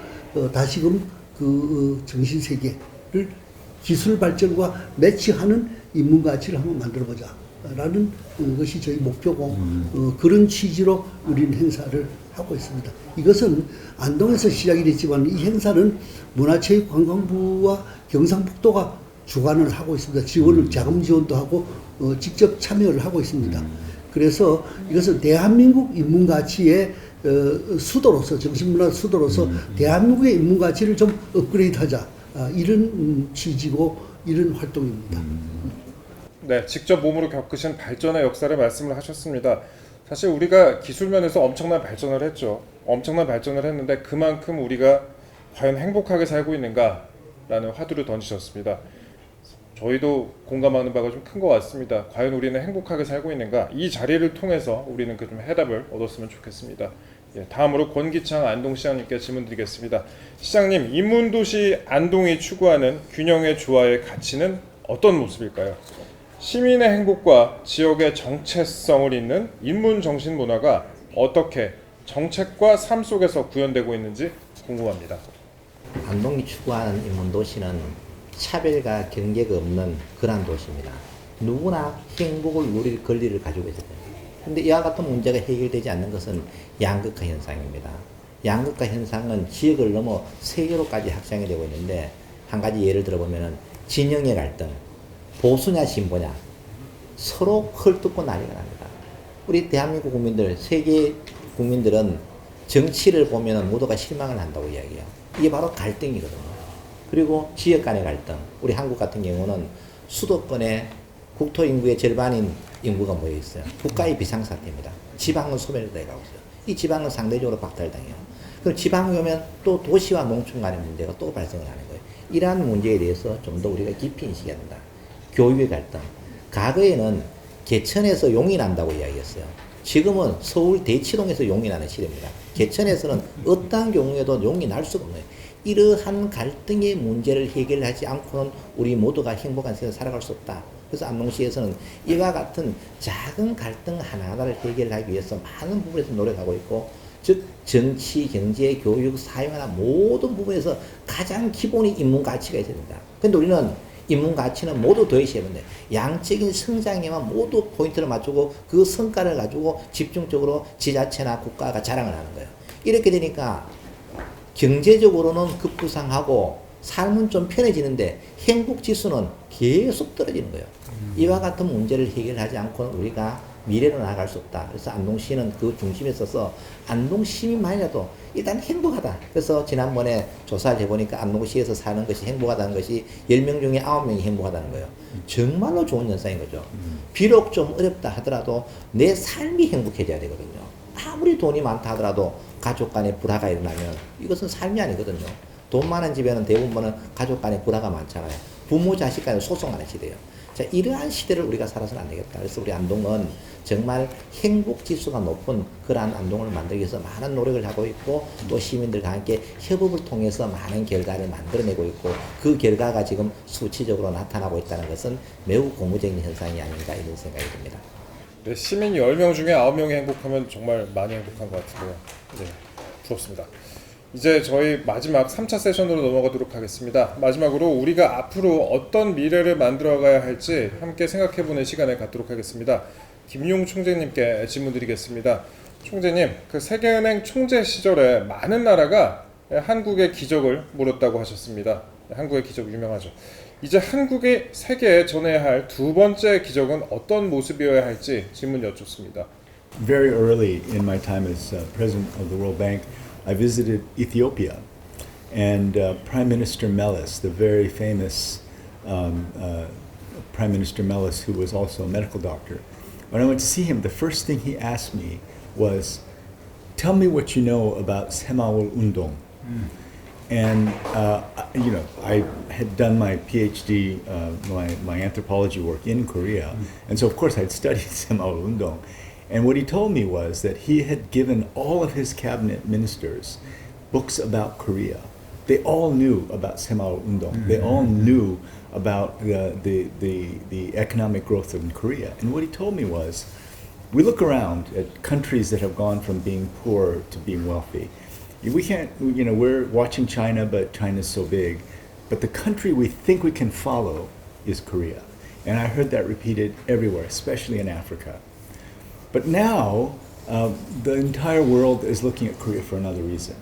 다시금 그 정신세계를 기술 발전과 매치하는 인문가치를 한번 만들어보자 라는 것이 저희 목표고 그런 취지로 우리는 행사를 하고 있습니다. 이것은 안동에서 시작이 됐지만 이 행사는 문화체육관광부와 경상북도가 주관을 하고 있습니다. 지원을 자금 지원도 하고 직접 참여를 하고 있습니다. 그래서 이것은 대한민국 인문가치의 수도로서 정신문화 수도로서 대한민국의 인문가치를 좀 업그레이드하자 이런 취지고 이런 활동입니다. 네, 직접 몸으로 겪으신 발전의 역사를 말씀을 하셨습니다. 사실 우리가 기술 면에서 엄청난 발전을 했죠. 엄청난 발전을 했는데 그만큼 우리가 과연 행복하게 살고 있는가라는 화두를 던지셨습니다. 저희도 공감하는 바가 좀 큰 것 같습니다. 과연 우리는 행복하게 살고 있는가? 이 자리를 통해서 우리는 그 좀 해답을 얻었으면 좋겠습니다. 예, 다음으로 권기창 안동시장님께 질문드리겠습니다. 시장님, 인문도시 안동이 추구하는 균형의 조화의 가치는 어떤 모습일까요? 시민의 행복과 지역의 정체성을 잇는 인문정신문화가 어떻게 정책과 삶 속에서 구현되고 있는지 궁금합니다. 안동이 추구하는 인문도시는 차별과 경계가 없는 그러한 도시입니다. 누구나 행복을 누릴 권리를 가지고 있어야 됩니다. 그런데 이와 같은 문제가 해결되지 않는 것은 양극화 현상입니다. 양극화 현상은 지역을 넘어 세계로까지 확장이 되고 있는데 한 가지 예를 들어보면 진영의 갈등, 보수냐 진보냐 서로 헐뜯고 난리가 납니다. 우리 대한민국 국민들, 세계 국민들은 정치를 보면 모두가 실망을 한다고 이야기해요. 이게 바로 갈등이거든요. 그리고 지역 간의 갈등, 우리 한국 같은 경우는 수도권에 국토 인구의 절반인 인구가 모여 있어요. 국가의 비상사태입니다. 지방은 소멸돼 가고 있어요. 이 지방은 상대적으로 박탈당해요. 그럼 지방에 오면 또 도시와 농촌 간의 문제가 또 발생을 하는 거예요. 이러한 문제에 대해서 좀 더 우리가 깊이 인식해야 된다. 교육의 갈등. 과거에는 개천에서 용이 난다고 이야기했어요. 지금은 서울 대치동에서 용이 나는 시대입니다. 개천에서는 어떠한 경우에도 용이 날 수가 없네요. 이러한 갈등의 문제를 해결하지 않고는 우리 모두가 행복한 세상을 살아갈 수 없다. 그래서 안동시에서는 이와 같은 작은 갈등 하나하나를 해결하기 위해서 많은 부분에서 노력하고 있고, 즉 정치, 경제, 교육, 사회나 모든 부분에서 가장 기본이 인문 가치가 있어야 된다. 그런데 우리는 인문 가치는 모두 더해셔야 되는데 양적인 성장에만 모두 포인트를 맞추고 그 성과를 가지고 집중적으로 지자체나 국가가 자랑을 하는 거예요. 이렇게 되니까 경제적으로는 급부상하고 삶은 좀 편해지는데 행복 지수는 계속 떨어지는 거예요. 이와 같은 문제를 해결하지 않고는 우리가 미래로 나아갈 수 없다. 그래서 안동시는 그 중심에 서서 안동 시민만이라도 일단 행복하다. 그래서 지난번에 조사를 해보니까 안동시에서 사는 것이 행복하다는 것이 10명 중에 9명이 행복하다는 거예요. 정말로 좋은 현상인 거죠. 비록 좀 어렵다 하더라도 내 삶이 행복해져야 되거든요. 아무리 돈이 많다 하더라도 가족 간의 불화가 일어나면 이것은 삶이 아니거든요. 돈 많은 집에는 대부분은 가족 간의 불화가 많잖아요. 부모 자식 간에 소송하는 시대예요. 자, 이러한 시대를 우리가 살아서는 안 되겠다. 그래서 우리 안동은 정말 행복 지수가 높은 그러한 안동을 만들기 위해서 많은 노력을 하고 있고 또 시민들과 함께 협업을 통해서 많은 결과를 만들어내고 있고 그 결과가 지금 수치적으로 나타나고 있다는 것은 매우 고무적인 현상이 아닌가 이런 생각이 듭니다. 네, 시민 10명 중에 9명이 행복하면 정말 많이 행복한 것 같은데요. 네, 부럽습니다. 이제 저희 마지막 3차 세션으로 넘어가도록 하겠습니다. 마지막으로 우리가 앞으로 어떤 미래를 만들어가야 할지 함께 생각해보는 시간을 갖도록 하겠습니다. 김용 총재님께 질문 드리겠습니다. 총재님, 그 세계은행 총재 시절에 많은 나라가 한국의 기적을 물었다고 하셨습니다. 한국의 기적 유명하죠. 이제 한국이 세계에 전해야 할 두 번째 기적은 어떤 모습이어야 할지 질문 여쭙습니다. Very early in my time as president of the World Bank, I visited Ethiopia, and Prime Minister Meles, the very famous Prime Minister Meles, who was also a medical doctor, when I went to see him, the first thing he asked me was, "Tell me what you know about Semaul Undong." And you know, I had done my PhD, my anthropology work in Korea, and so of course I'd studied Semaul Undong. And what he told me was that he had given all of his cabinet ministers books about Korea. They all knew about Semaul Undong. They all knew about the economic growth in Korea. And what he told me was, we look around at countries that have gone from being poor to being wealthy. We can't, you know, we're watching China, but China's so big. But the country we think we can follow is Korea. And I heard that repeated everywhere, especially in Africa. But now, the entire world is looking at Korea for another reason.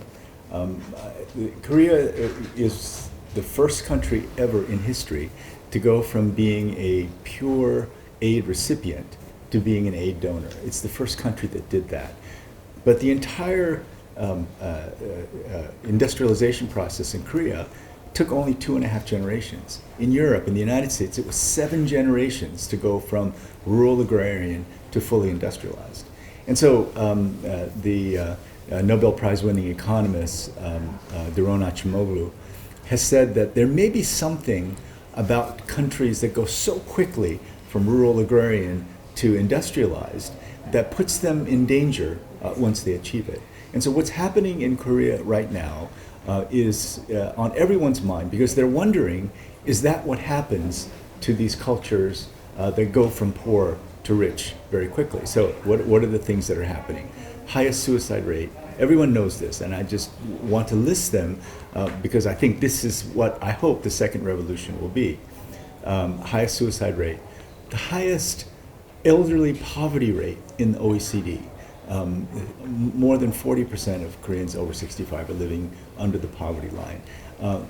Korea is the first country ever in history to go from being a pure aid recipient to being an aid donor. It's the first country that did that. But the entire industrialization process in Korea took only 2.5 generations. In Europe, in the United States, it was 7 generations to go from rural agrarian to fully industrialized. And so the Nobel Prize winning economist, Daron Acemoglu, has said that there may be something about countries that go so quickly from rural agrarian to industrialized that puts them in danger once they achieve it. And so what's happening in Korea right now is on everyone's mind, because they're wondering, is that what happens to these cultures that go from poor to rich very quickly? So what are the things that are happening? Highest suicide rate. Everyone knows this, and I just want to list them because I think this is what I hope the second revolution will be. Highest suicide rate. The highest elderly poverty rate in the OECD. More than 40% of Koreans over 65 are living under the poverty line.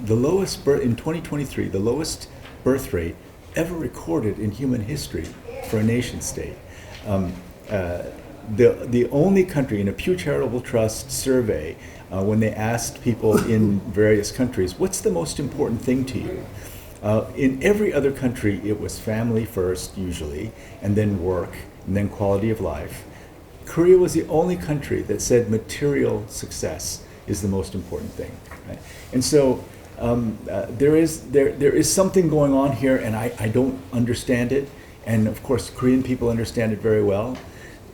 The lowest in 2023, the lowest birth rate ever recorded in human history for a nation state. The only country in a Pew Charitable Trust survey, when they asked people in various countries, what's the most important thing to you? In every other country, it was family first, usually, and then work, and then quality of life. Korea was the only country that said material success is the most important thing. Right? And so there is something going on here, and I don't understand it. And of course, Korean people understand it very well.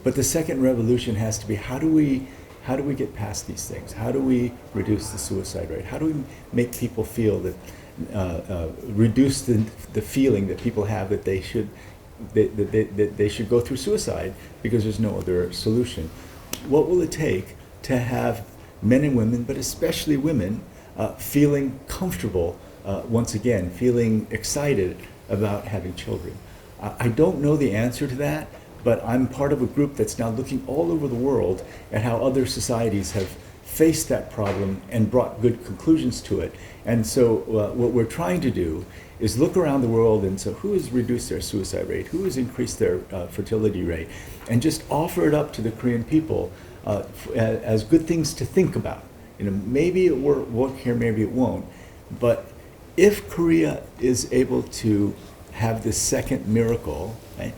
But the second revolution has to be, how do we get past these things? How do we reduce the suicide rate? How do we make people feel that, reduce the feeling that people have that they should go through suicide because there's no other solution? What will it take to have men and women, but especially women, feeling comfortable once again, feeling excited about having children. I don't know the answer to that, but I'm part of a group that's now looking all over the world at how other societies have faced that problem and brought good conclusions to it. And so what we're trying to do is look around the world and so who has reduced their suicide rate, who has increased their fertility rate, and just offer it up to the Korean people as good things to think about. Maybe it will work here, maybe it won't. But if Korea is able to have this second miracle, right,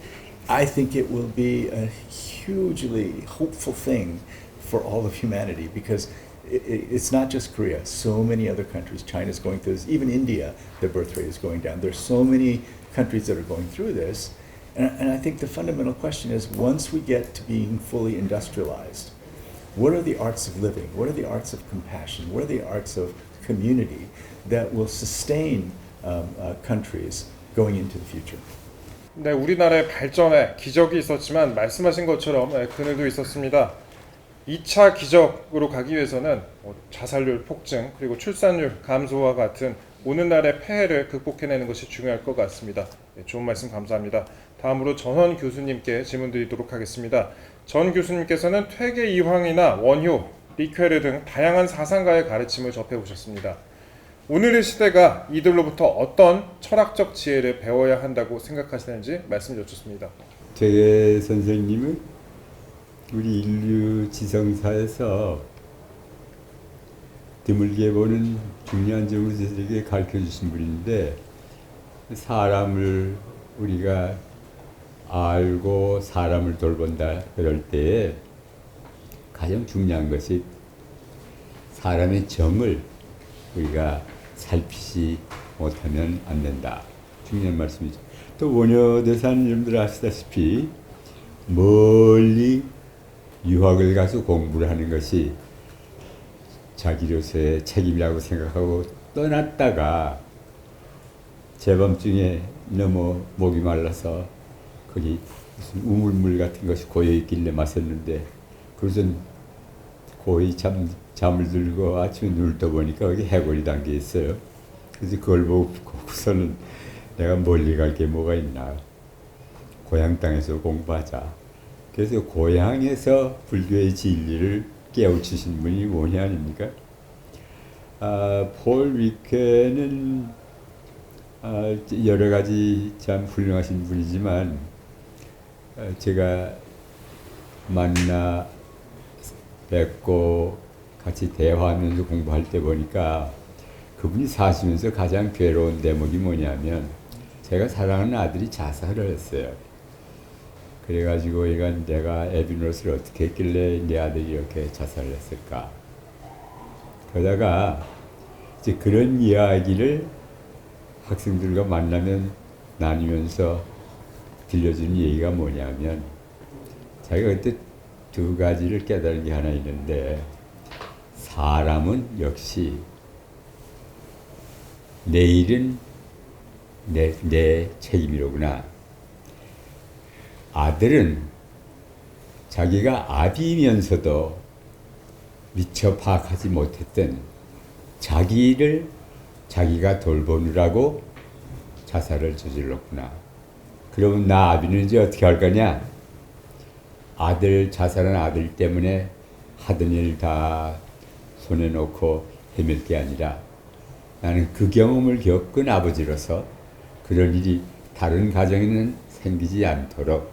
I think it will be a hugely hopeful thing for all of humanity, because it's not just Korea. So many other countries, China's going through this, even India, their birth rate is going down. There's so many countries that are going through this. And I think the fundamental question is, once we get to being fully industrialized, what are the arts of living? What are the arts of compassion? What are the arts of community that will sustain countries going into the future? 네, 우리나라의 발전에 기적이 있었지만 말씀하신 것처럼 그늘도 있었습니다. 2차 기적으로 가기 위해서는 자살률 폭증 그리고 출산율 감소와 같은 오늘날의 폐해를 극복해내는 것이 중요할 것 같습니다. 네, 좋은 말씀 감사합니다. 다음으로 전원 교수님께 질문 드리도록 하겠습니다. 전 교수님께서는 퇴계 이황이나 원효, 리퀘르 등 다양한 사상가의 가르침을 접해오셨습니다. 오늘의 시대가 이들로부터 어떤 철학적 지혜를 배워야 한다고 생각하시는지 말씀 여쭙습니다. 퇴계 선생님은 우리 인류 지성사에서 드물게 보는 중요한 점을 저에게 가르쳐 주신 분인데, 사람을 우리가 알고 사람을 돌본다 그럴 때에 가장 중요한 것이 사람의 정을 우리가 살피지 못하면 안 된다. 중요한 말씀이죠. 또 원효대사는 여러분들 아시다시피 멀리 유학을 가서 공부를 하는 것이 자기로서의 책임이라고 생각하고 떠났다가 재밤중에 너무 목이 말라서 거기 무슨 우물물 같은 것이 고여있길래 마셨는데, 그것은 고이 잠을 들고 아침에 눈을 떠보니까 거기 해골이 담겨 있어요. 그래서 그걸 보고서는 내가 멀리 갈 게 뭐가 있나, 고향 땅에서 공부하자. 그래서 고향에서 불교의 진리를 깨우치신 분이 원효 아닙니까? 폴 리케는 여러 가지 참 훌륭하신 분이지만 제가 만나 뵙고 같이 대화하면서 공부할 때 보니까 그분이 사시면서 가장 괴로운 대목이 뭐냐면, 제가 사랑하는 아들이 자살을 했어요. 그래가지고 이건 내가 애비노릇을 어떻게 했길래 내 아들이 이렇게 자살을 했을까. 그러다가 이제 그런 이야기를 학생들과 만나면 나누면서 들려주는 얘기가 뭐냐면, 자기가 그때 두 가지를 깨달은 게 하나 있는데, 사람은 역시 내일은 내 책임이로구나. 아들은 자기가 아비면서도 미처 파악하지 못했던 자기를 자기가 돌보느라고 자살을 저질렀구나. 그러면 나 아비는 이제 어떻게 할 거냐? 자살한 아들 때문에 하던 일 다 손에 놓고 헤맬 게 아니라, 나는 그 경험을 겪은 아버지로서 그런 일이 다른 가정에는 생기지 않도록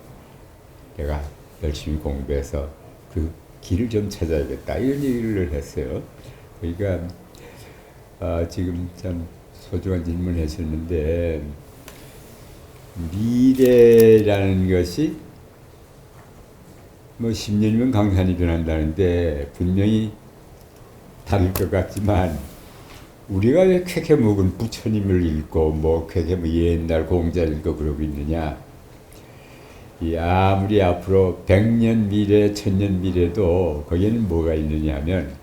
내가 열심히 공부해서 그 길을 좀 찾아야겠다, 이런 얘기를 했어요. 그러니까 지금 참 소중한 질문을 하셨는데, 미래라는 것이 뭐 10년이면 강산이 변한다는데 분명히 다를 것 같지만, 우리가 왜 쾌쾌 묵은 부처님을 읽고 뭐 쾌쾌 옛날 공자 읽고 그러고 있느냐. 아무리 앞으로 100년 미래, 1000년 미래도 거기에는 뭐가 있느냐 하면,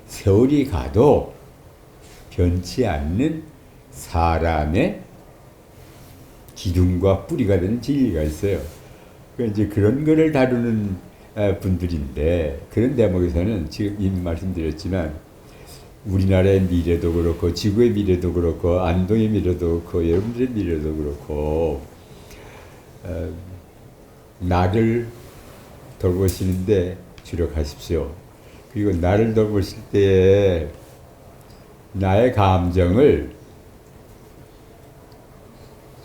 세월이 가도 변치 않는 사람의 기둥과 뿌리가 되는 진리가 있어요. 그러니까 이제 그런 거를 다루는 분들인데, 그런 대목에서는 지금 이미 말씀드렸지만 우리나라의 미래도 그렇고 지구의 미래도 그렇고 안동의 미래도 그렇고 여러분들의 미래도 그렇고 나를 돌보시는데 주력하십시오. 그리고 나를 돌보실 때에 나의 감정을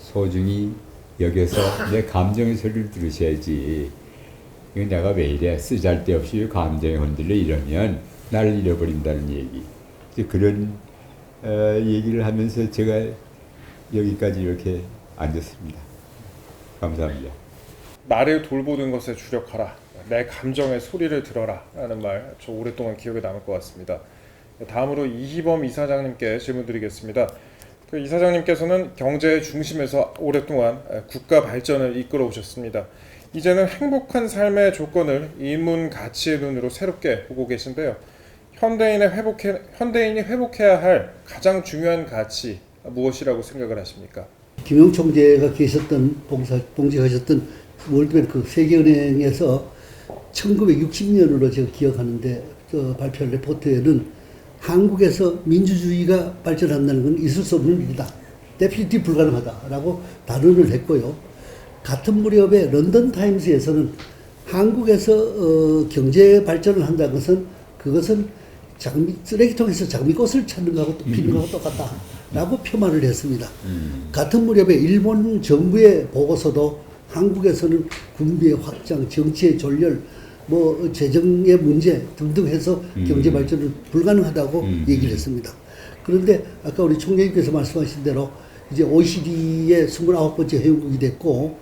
소중히 여겨서 내 감정의 소리를 들으셔야지. 이거 내가 왜 이래 쓰잘데없이 감정에 흔들려 이러면 나를 잃어버린다는 얘기. 그런 얘기를 하면서 제가 여기까지 이렇게 앉았습니다. 감사합니다. 나를 돌보는 것에 주력하라. 내 감정의 소리를 들어라. 라는 말, 저 오랫동안 기억에 남을 것 같습니다. 다음으로 이희범 이사장님께 질문 드리겠습니다. 그 이사장님께서는 경제의 중심에서 오랫동안 국가 발전을 이끌어 오셨습니다. 이제는 행복한 삶의 조건을 인문 가치의 눈으로 새롭게 보고 계신데요. 현대인이 회복해야 할 가장 중요한 가치 무엇이라고 생각을 하십니까? 김영 총재가 봉직하셨던 월드뱅크 세계은행에서 1960년으로 제가 기억하는데 발표한 레포트에는 한국에서 민주주의가 발전한다는 건 있을 수 없는 일이다. 데피니티 불가능하다라고 단언을 했고요. 같은 무렵에 런던 타임스에서는 한국에서 경제 발전을 한다는 것은 그것은 쓰레기통에서 장미꽃을 찾는 거하고 피는 거하고 똑같다라고 표만을 했습니다. 같은 무렵에 일본 정부의 보고서도 한국에서는 군비의 확장, 정치의 졸렬, 뭐 재정의 문제 등등 해서 경제 발전은 불가능하다고 얘기를 했습니다. 그런데 아까 우리 총장님께서 말씀하신 대로 이제 OECD의 29번째 회원국이 됐고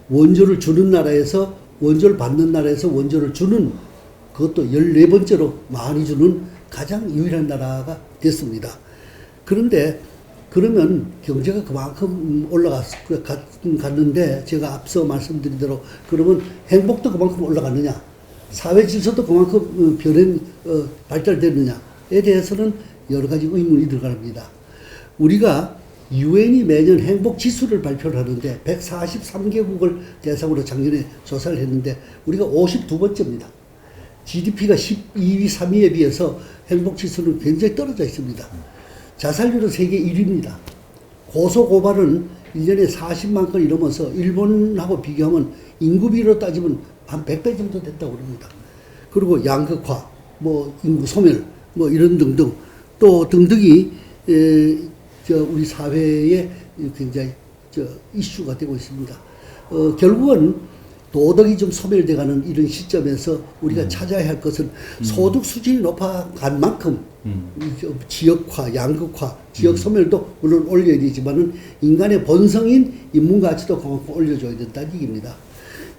원조를 주는 나라에서 원조를 받는 나라에서 원조를 주는 그것도 14번째로 많이 주는 가장 유일한 나라가 됐습니다. 그런데 그러면 경제가 그만큼 올라갔는데 제가 앞서 말씀드린 대로 그러면 행복도 그만큼 올라갔느냐, 사회 질서도 그만큼 발달됐느냐에 대해서는 여러 가지 의문이 들어갑니다. 우리가 유엔이 매년 행복 지수를 발표를 하는데 143개국을 대상으로 작년에 조사를 했는데 우리가 52번째입니다. GDP가 12위, 3위에 비해서 행복 지수는 굉장히 떨어져 있습니다. 자살률은 세계 1위입니다. 고소고발은 1년에 40만 건이 넘어서 일본하고 비교하면 인구비로 따지면 한 100배 정도 됐다고 합니다. 그리고 양극화, 뭐 인구 소멸, 뭐 이런 등등 또 등등이 우리 사회에 굉장히 이슈가 되고 있습니다. 결국은 도덕이 좀 소멸돼가는 이런 시점에서 우리가 찾아야 할 것은 소득 수준이 높아간 만큼 지역화, 양극화, 지역 소멸도 물론 올려야 되지만은 인간의 본성인 인문가치도 그만큼 올려줘야 된다는 얘기입니다.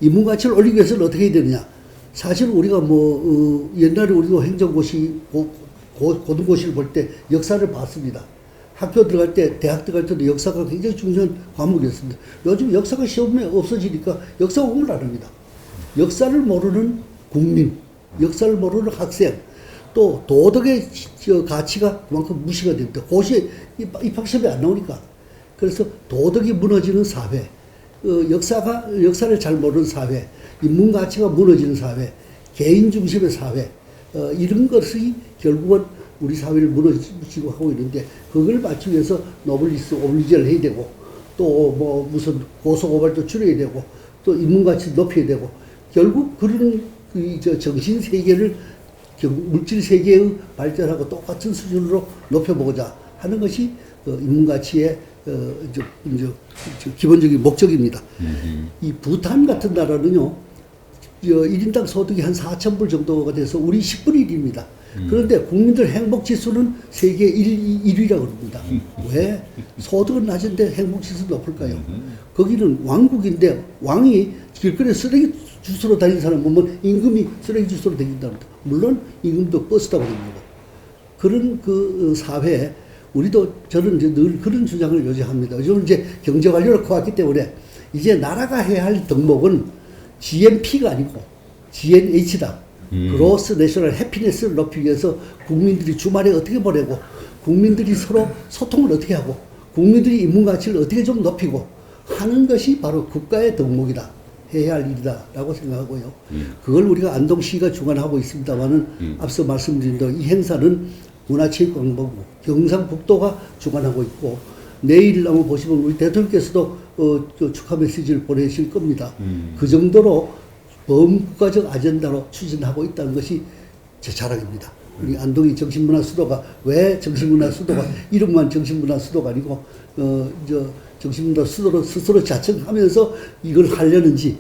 인문가치를 올리기 위해서는 어떻게 해야 되느냐? 사실 우리가 옛날에 우리도 행정고시, 고등고시를 볼 때 역사를 봤습니다. 학교 들어갈 때, 대학 들어갈 때도 역사가 굉장히 중요한 과목이었습니다. 요즘 역사가 시험에 없어지니까 역사 공부를 안 합니다. 역사를 모르는 국민, 역사를 모르는 학생, 또 도덕의 가치가 그만큼 무시가 됩니다. 고시에 입학시험에 안 나오니까. 그래서 도덕이 무너지는 사회, 역사를 잘 모르는 사회, 인문가치가 무너지는 사회, 개인 중심의 사회, 이런 것이 결국은 우리 사회를 무너지고 하고 있는데 그걸 맞추기 위해서 노블리스 오블리제를 해야 되고 또 뭐 무슨 고소고발도 줄여야 되고 또 인문가치 높여야 되고 결국 그런 정신 세계를 물질 세계의 발전하고 똑같은 수준으로 높여보고자 하는 것이 인문가치의 기본적인 목적입니다. 이 부탄 같은 나라는요 1인당 소득이 한 4,000불 정도가 돼서 우리 10분의 1입니다. 그런데 국민들 행복지수는 세계 1위라고 합니다. 왜? 소득은 낮은데 행복지수 높을까요? 거기는 왕국인데 왕이 길거리에 쓰레기 주스로 다니는 사람 보면 임금이 쓰레기 주스로 다닌답니다. 물론 임금도 버스 타고 다닙니다. 그런 그 사회에 저는 이제 늘 그런 주장을 요즘 합니다. 요즘 이제 경제관료를 커왔기 때문에 이제 나라가 해야 할 덕목은 GNP가 아니고 GNH다. 그로스 내셔널 해피니스를 높이기 위해서 국민들이 주말에 어떻게 보내고 국민들이 서로 소통을 어떻게 하고 국민들이 인문가치를 어떻게 좀 높이고 하는 것이 바로 국가의 덕목이다. 해야 할 일이다 라고 생각하고요. 그걸 우리가 안동시가 주관하고 있습니다만은 앞서 말씀드린 대로 이 행사는 문화체육관광부, 경상북도가 주관하고 있고 내일 아마 보시면 우리 대통령께서도 축하 메시지를 보내실 겁니다. 그 정도로 범국가적 아젠다로 추진하고 있다는 것이 제 자랑입니다. 우리 안동이 정신문화 수도가 왜 정신문화 수도가 이름만 정신문화 수도가 아니고 정신문화 수도로 스스로 자청하면서 이걸 하려는지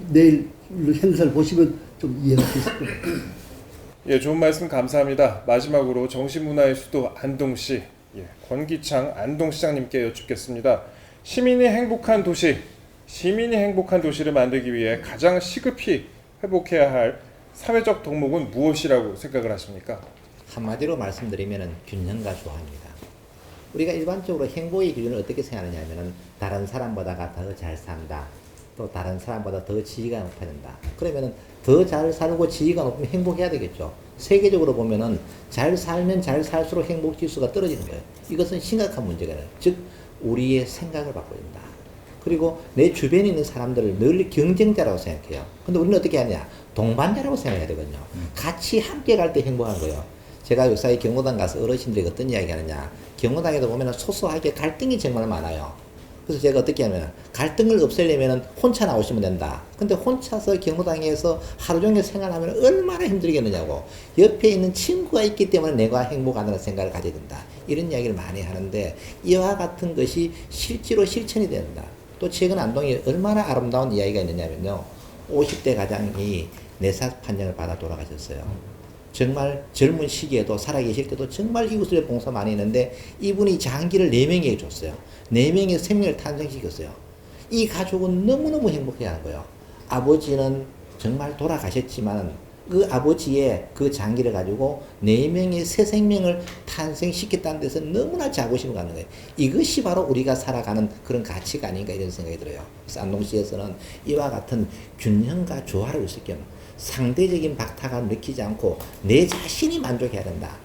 내일 행사를 보시면 좀 이해가 되실 겁니다. 예, 좋은 말씀 감사합니다. 마지막으로 정신문화의 수도 안동시 권기창 안동시장님께 여쭙겠습니다. 시민이 행복한 도시를 만들기 위해 가장 시급히 회복해야 할 사회적 덕목은 무엇이라고 생각을 하십니까? 한마디로 말씀드리면 균형과 조화입니다. 우리가 일반적으로 행복의 기준을 어떻게 생각하느냐 하면은 다른 사람보다가 더 잘 산다. 또 다른 사람보다 더 지위가 높아진다. 그러면은 더 잘 살고 지위가 높으면 행복해야 되겠죠. 세계적으로 보면은 잘 살면 잘 살수록 행복 지수가 떨어지는 거예요. 이것은 심각한 문제가 아니라 즉 우리의 생각을 바꿔야 된다. 그리고 내 주변에 있는 사람들을 늘 경쟁자라고 생각해요. 근데 우리는 어떻게 하냐? 동반자라고 생각해야 되거든요. 같이 함께 갈 때 행복한 거예요. 제가 요사이 경로당 가서 어르신들이 어떤 이야기 하느냐. 경로당에도 보면 소소하게 갈등이 정말 많아요. 그래서 제가 어떻게 하면 갈등을 없애려면 혼자 나오시면 된다. 근데 혼자서 경로당에서 하루 종일 생활하면 얼마나 힘들겠느냐고. 옆에 있는 친구가 있기 때문에 내가 행복하다는 생각을 가져야 된다. 이런 이야기를 많이 하는데 이와 같은 것이 실제로 실천이 된다. 또 최근 안동에 얼마나 아름다운 이야기가 있느냐면요. 50대 가장이 내사 판정을 받아 돌아가셨어요. 정말 젊은 시기에도 살아계실 때도 정말 이웃을 봉사 많이 했는데 이분이 장기를 4명에게 줬어요. 4명의 생명을 탄생시켰어요. 이 가족은 너무너무 행복해야 하는 거예요. 아버지는 정말 돌아가셨지만 그 아버지의 그 장기를 가지고 4명의 새 생명을 탄생시켰다는 데서 너무나 자부심을 갖는 거예요. 이것이 바로 우리가 살아가는 그런 가치가 아닌가 이런 생각이 들어요. 그래서 안동시에서는 이와 같은 균형과 조화를 이룰 겸 상대적인 박탈감을 느끼지 않고 내 자신이 만족해야 된다.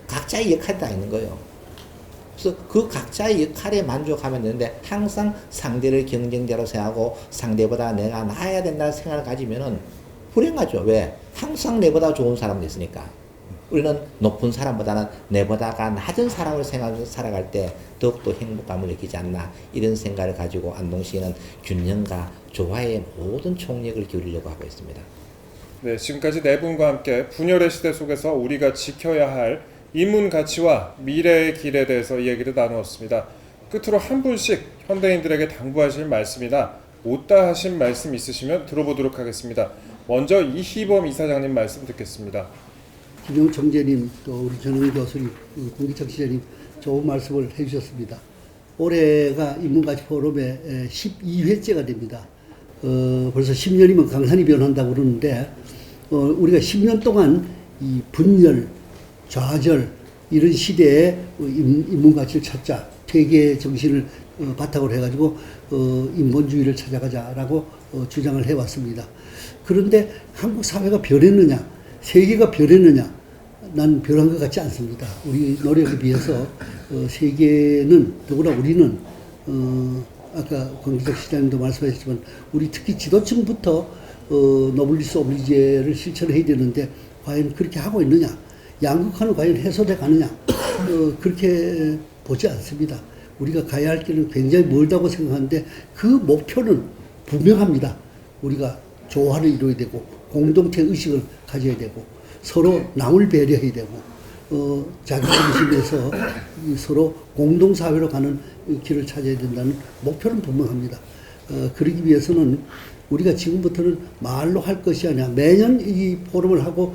각자의 역할이 다 있는 거예요. 그래서 그 각자의 역할에 만족하면 되는데 항상 상대를 경쟁자로 생각하고 상대보다 내가 나아야 된다는 생각을 가지면은 불행하죠. 왜? 항상 내보다 좋은 사람도 있으니까. 우리는 높은 사람보다는 내보다가 낮은 사람을 생각하면서 살아갈 때 더욱더 행복감을 느끼지 않나 이런 생각을 가지고 안동시는 균형과 조화의 모든 총력을 기울이려고 하고 있습니다. 네, 지금까지 네 분과 함께 분열의 시대 속에서 우리가 지켜야 할 인문 가치와 미래의 길에 대해서 이야기를 나누었습니다. 끝으로 한 분씩 현대인들에게 당부하실 말씀이나 못다 하신 말씀 있으시면 들어보도록 하겠습니다. 먼저 이희범 이사장님 말씀 듣겠습니다. 김용 총재님, 또 우리 전흥 교수님, 공기청 시장님 좋은 말씀을 해주셨습니다. 올해가 인문가치 포럼의 12회째가 됩니다. 벌써 10년이면 강산이 변한다고 그러는데 우리가 10년 동안 이 분열, 좌절 이런 시대에 인문가치를 찾자, 퇴계 정신을 바탕으로 해가지고 인본주의를 찾아가자라고 주장을 해왔습니다. 그런데 한국 사회가 변했느냐, 세계가 변했느냐, 난 변한 것 같지 않습니다. 우리 노력에 비해서 세계는, 더구나 우리는 아까 권기석 시장님도 말씀하셨지만 우리 특히 지도층부터 노블리스 오블리제를 실천해야 되는데 과연 그렇게 하고 있느냐, 양극화는 과연 해소돼 가느냐, 그렇게 보지 않습니다. 우리가 가야 할 길은 굉장히 멀다고 생각하는데 그 목표는 분명합니다. 우리가 조화를 이루어야 되고 공동체 의식을 가져야 되고 서로 남을 배려해야 되고 자기중심에서 서로 공동사회로 가는 길을 찾아야 된다는 목표는 분명합니다. 그러기 위해서는 우리가 지금부터는 말로 할 것이 아니라 매년 이 포럼을 하고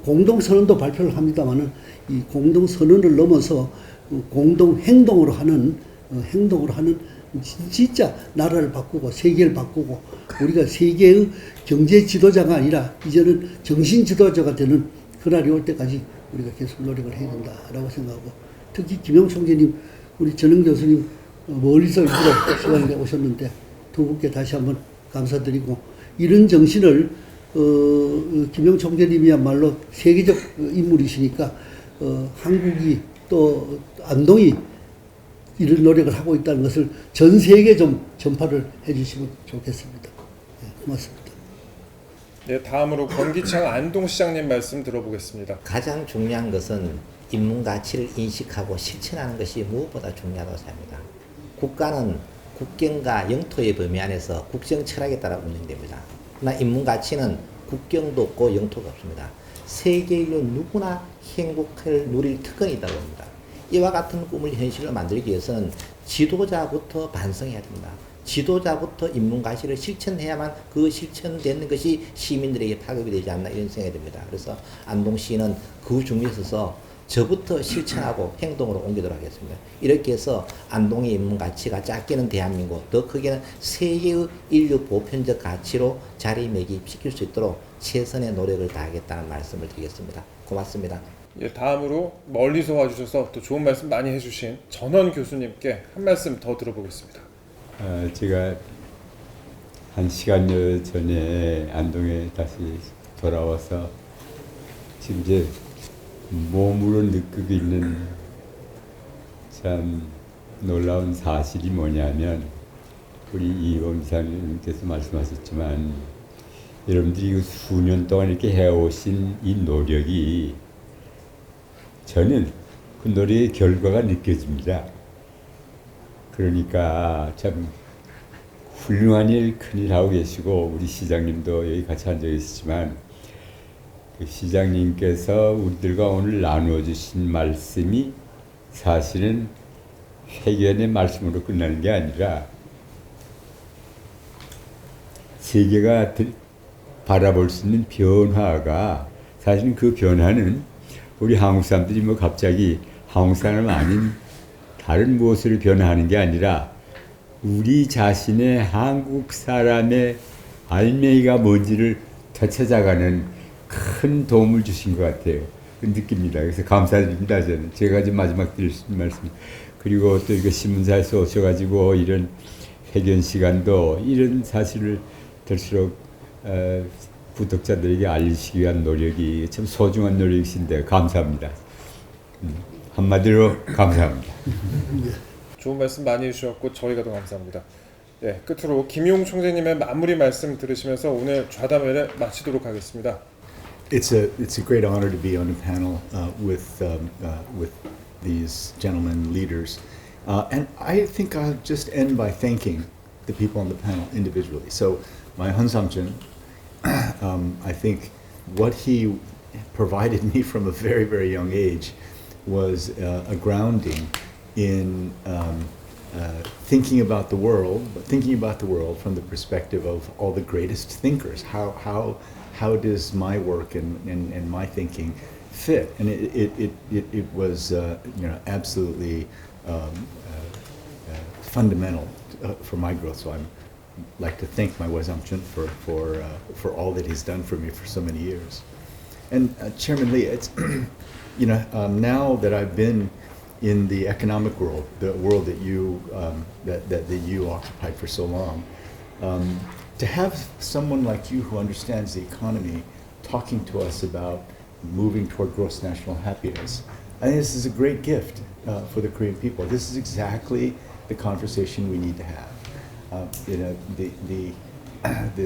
공동선언도 발표를 합니다마는 이 공동선언을 넘어서 공동행동으로 하는 진짜 나라를 바꾸고 세계를 바꾸고 우리가 세계의 경제 지도자가 아니라 이제는 정신 지도자가 되는 그날이 올 때까지 우리가 계속 노력을 해야 된다라고 생각하고, 특히 김용 총재님, 우리 전흥 교수님 멀리서 일부러 시간을 내오셨는데 두 분께 다시 한번 감사드리고, 이런 정신을 김용 총재님이야말로 세계적 인물이시니까 한국이 또 안동이 이런 노력을 하고 있다는 것을 전 세계에 좀 전파를 해주시면 좋겠습니다. 네, 고맙습니다. 예, 다음으로 권기창 안동시장님 말씀 들어보겠습니다. 가장 중요한 것은 인문 가치를 인식하고 실천하는 것이 무엇보다 중요하다고 생각합니다. 국가는 국경과 영토의 범위 안에서 국정 철학에 따라 운영됩니다. 그러나 인문 가치는 국경도 없고 영토가 없습니다. 세계 인류 누구나 행복을 누릴 특권이 있다고 봅니다. 이와 같은 꿈을 현실로 만들기 위해서는 지도자부터 반성해야 됩니다. 지도자부터 인문 가치를 실천해야만 그 실천되는 것이 시민들에게 파급이 되지 않나 이런 생각이 듭니다. 그래서 안동시는 그 중에 있어서 저부터 실천하고 행동으로 옮기도록 하겠습니다. 이렇게 해서 안동의 인문 가치가 작게는 대한민국, 더 크게는 세계의 인류 보편적 가치로 자리매김시킬 수 있도록 최선의 노력을 다하겠다는 말씀을 드리겠습니다. 고맙습니다. 예, 다음으로 멀리서 와주셔서 또 좋은 말씀 많이 해주신 전원 교수님께 한 말씀 더 들어보겠습니다. 제가 한 시간여 전에 안동에 다시 돌아와서 지금 이제 몸으로 느끼고 있는 참 놀라운 사실이 뭐냐면 우리 이범 이사님께서 말씀하셨지만 여러분들이 수년 동안 이렇게 해오신 이 노력이 저는 그 노력의 결과가 느껴집니다. 그러니까 참 훌륭한 일, 큰일 하고 계시고 우리 시장님도 여기 같이 앉아 계시지만 그 시장님께서 우리들과 오늘 나누어 주신 말씀이 사실은 회견의 말씀으로 끝나는 게 아니라 세계가 바라볼 수 있는 변화가 사실은 그 변화는 우리 한국 사람들이 뭐 갑자기 한국 사람 아닌 다른 무엇을 변화하는 게 아니라 우리 자신의 한국 사람의 알맹이가 뭔지를 되찾아가는 큰 도움을 주신 것 같아요. 느낍니다. 그래서 감사드립니다. 저는 제가 지금 마지막 드릴 수 있는 말씀. 그리고 또 이거 신문사에서 오셔가지고 이런 회견 시간도 이런 사실을 될수록 구독자들에게 알리시기 위한 노력이 참 소중한 노력이신데 감사합니다. 한마디로 감사합니다. 좋은 말씀 많이 해주셨고 저희가 더 감사합니다. 예, 끝으로 김용 총재님의 마무리 말씀 들으시면서 오늘 좌담회를 마치도록 하겠습니다. It's a great honor to be on the panel with these gentlemen leaders, and I think I'll just end by thanking the people on the panel individually. So, my Han Samjun, I think what he provided me from a very, very young age was a grounding in thinking about the world, but thinking about the world from the perspective of all the greatest thinkers. How does my work and my thinking fit? And it was absolutely fundamental for my growth. So I'm like to thank my Wazamchun for all that he's done for me for so many years. And Chairman Lee, it's now that I've been in the economic world, the world that you that you occupied for so long, to have someone like you who understands the economy talking to us about moving toward gross national happiness, I think this is a great gift for the Korean people. This is exactly the conversation we need to have.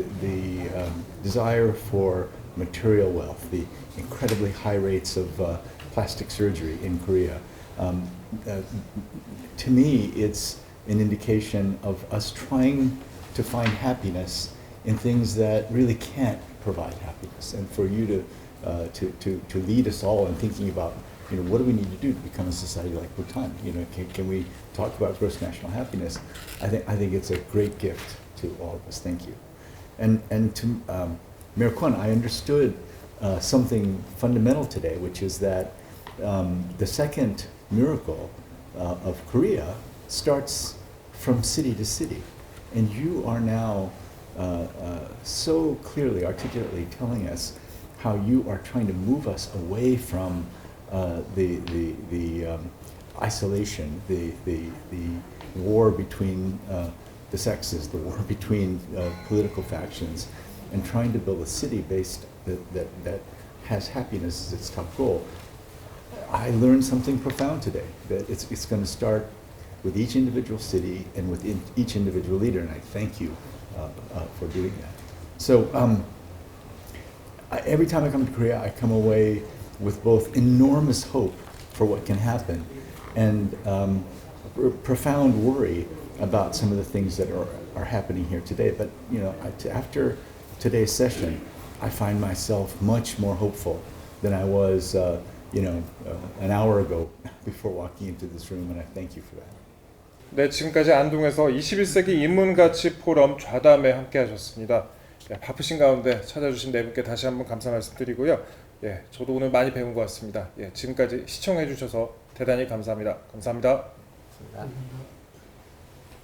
The desire for material wealth, the incredibly high rates of plastic surgery in Korea. To me, it's an indication of us trying to find happiness in things that really can't provide happiness, and for you to lead us all in thinking about, what do we need to do to become a society like Bhutan? Can we talk about gross national happiness? I think it's a great gift to all of us. Thank you. And to Mayor Kwon, I understood something fundamental today, which is that the second miracle of Korea starts from city to city. And you are now so clearly, articulately telling us how you are trying to move us away from the isolation, the war between the sexes, the war between political factions, and trying to build a city based that has happiness as its top goal. I learned something profound today, that it's going to start with each individual city and with each individual leader, and I thank you for doing that. So every time I come to Korea, I come away with both enormous hope for what can happen and profound worry about some of the things that are happening here today. But you know, after today's session, I find myself much more hopeful than I was, an hour ago before walking into this room, and I thank you for that. 네, 지금까지 안동에서 21세기 인문가치 포럼 좌담에 함께 하셨습니다. 네, 바쁘신 가운데 찾아주신 네 분께 다시 한번 감사 말씀드리고요. 예, 저도 오늘 많이 배운 것 같습니다. 예, 지금까지 시청해 주셔서 대단히 감사합니다. 감사합니다. 감사합니다.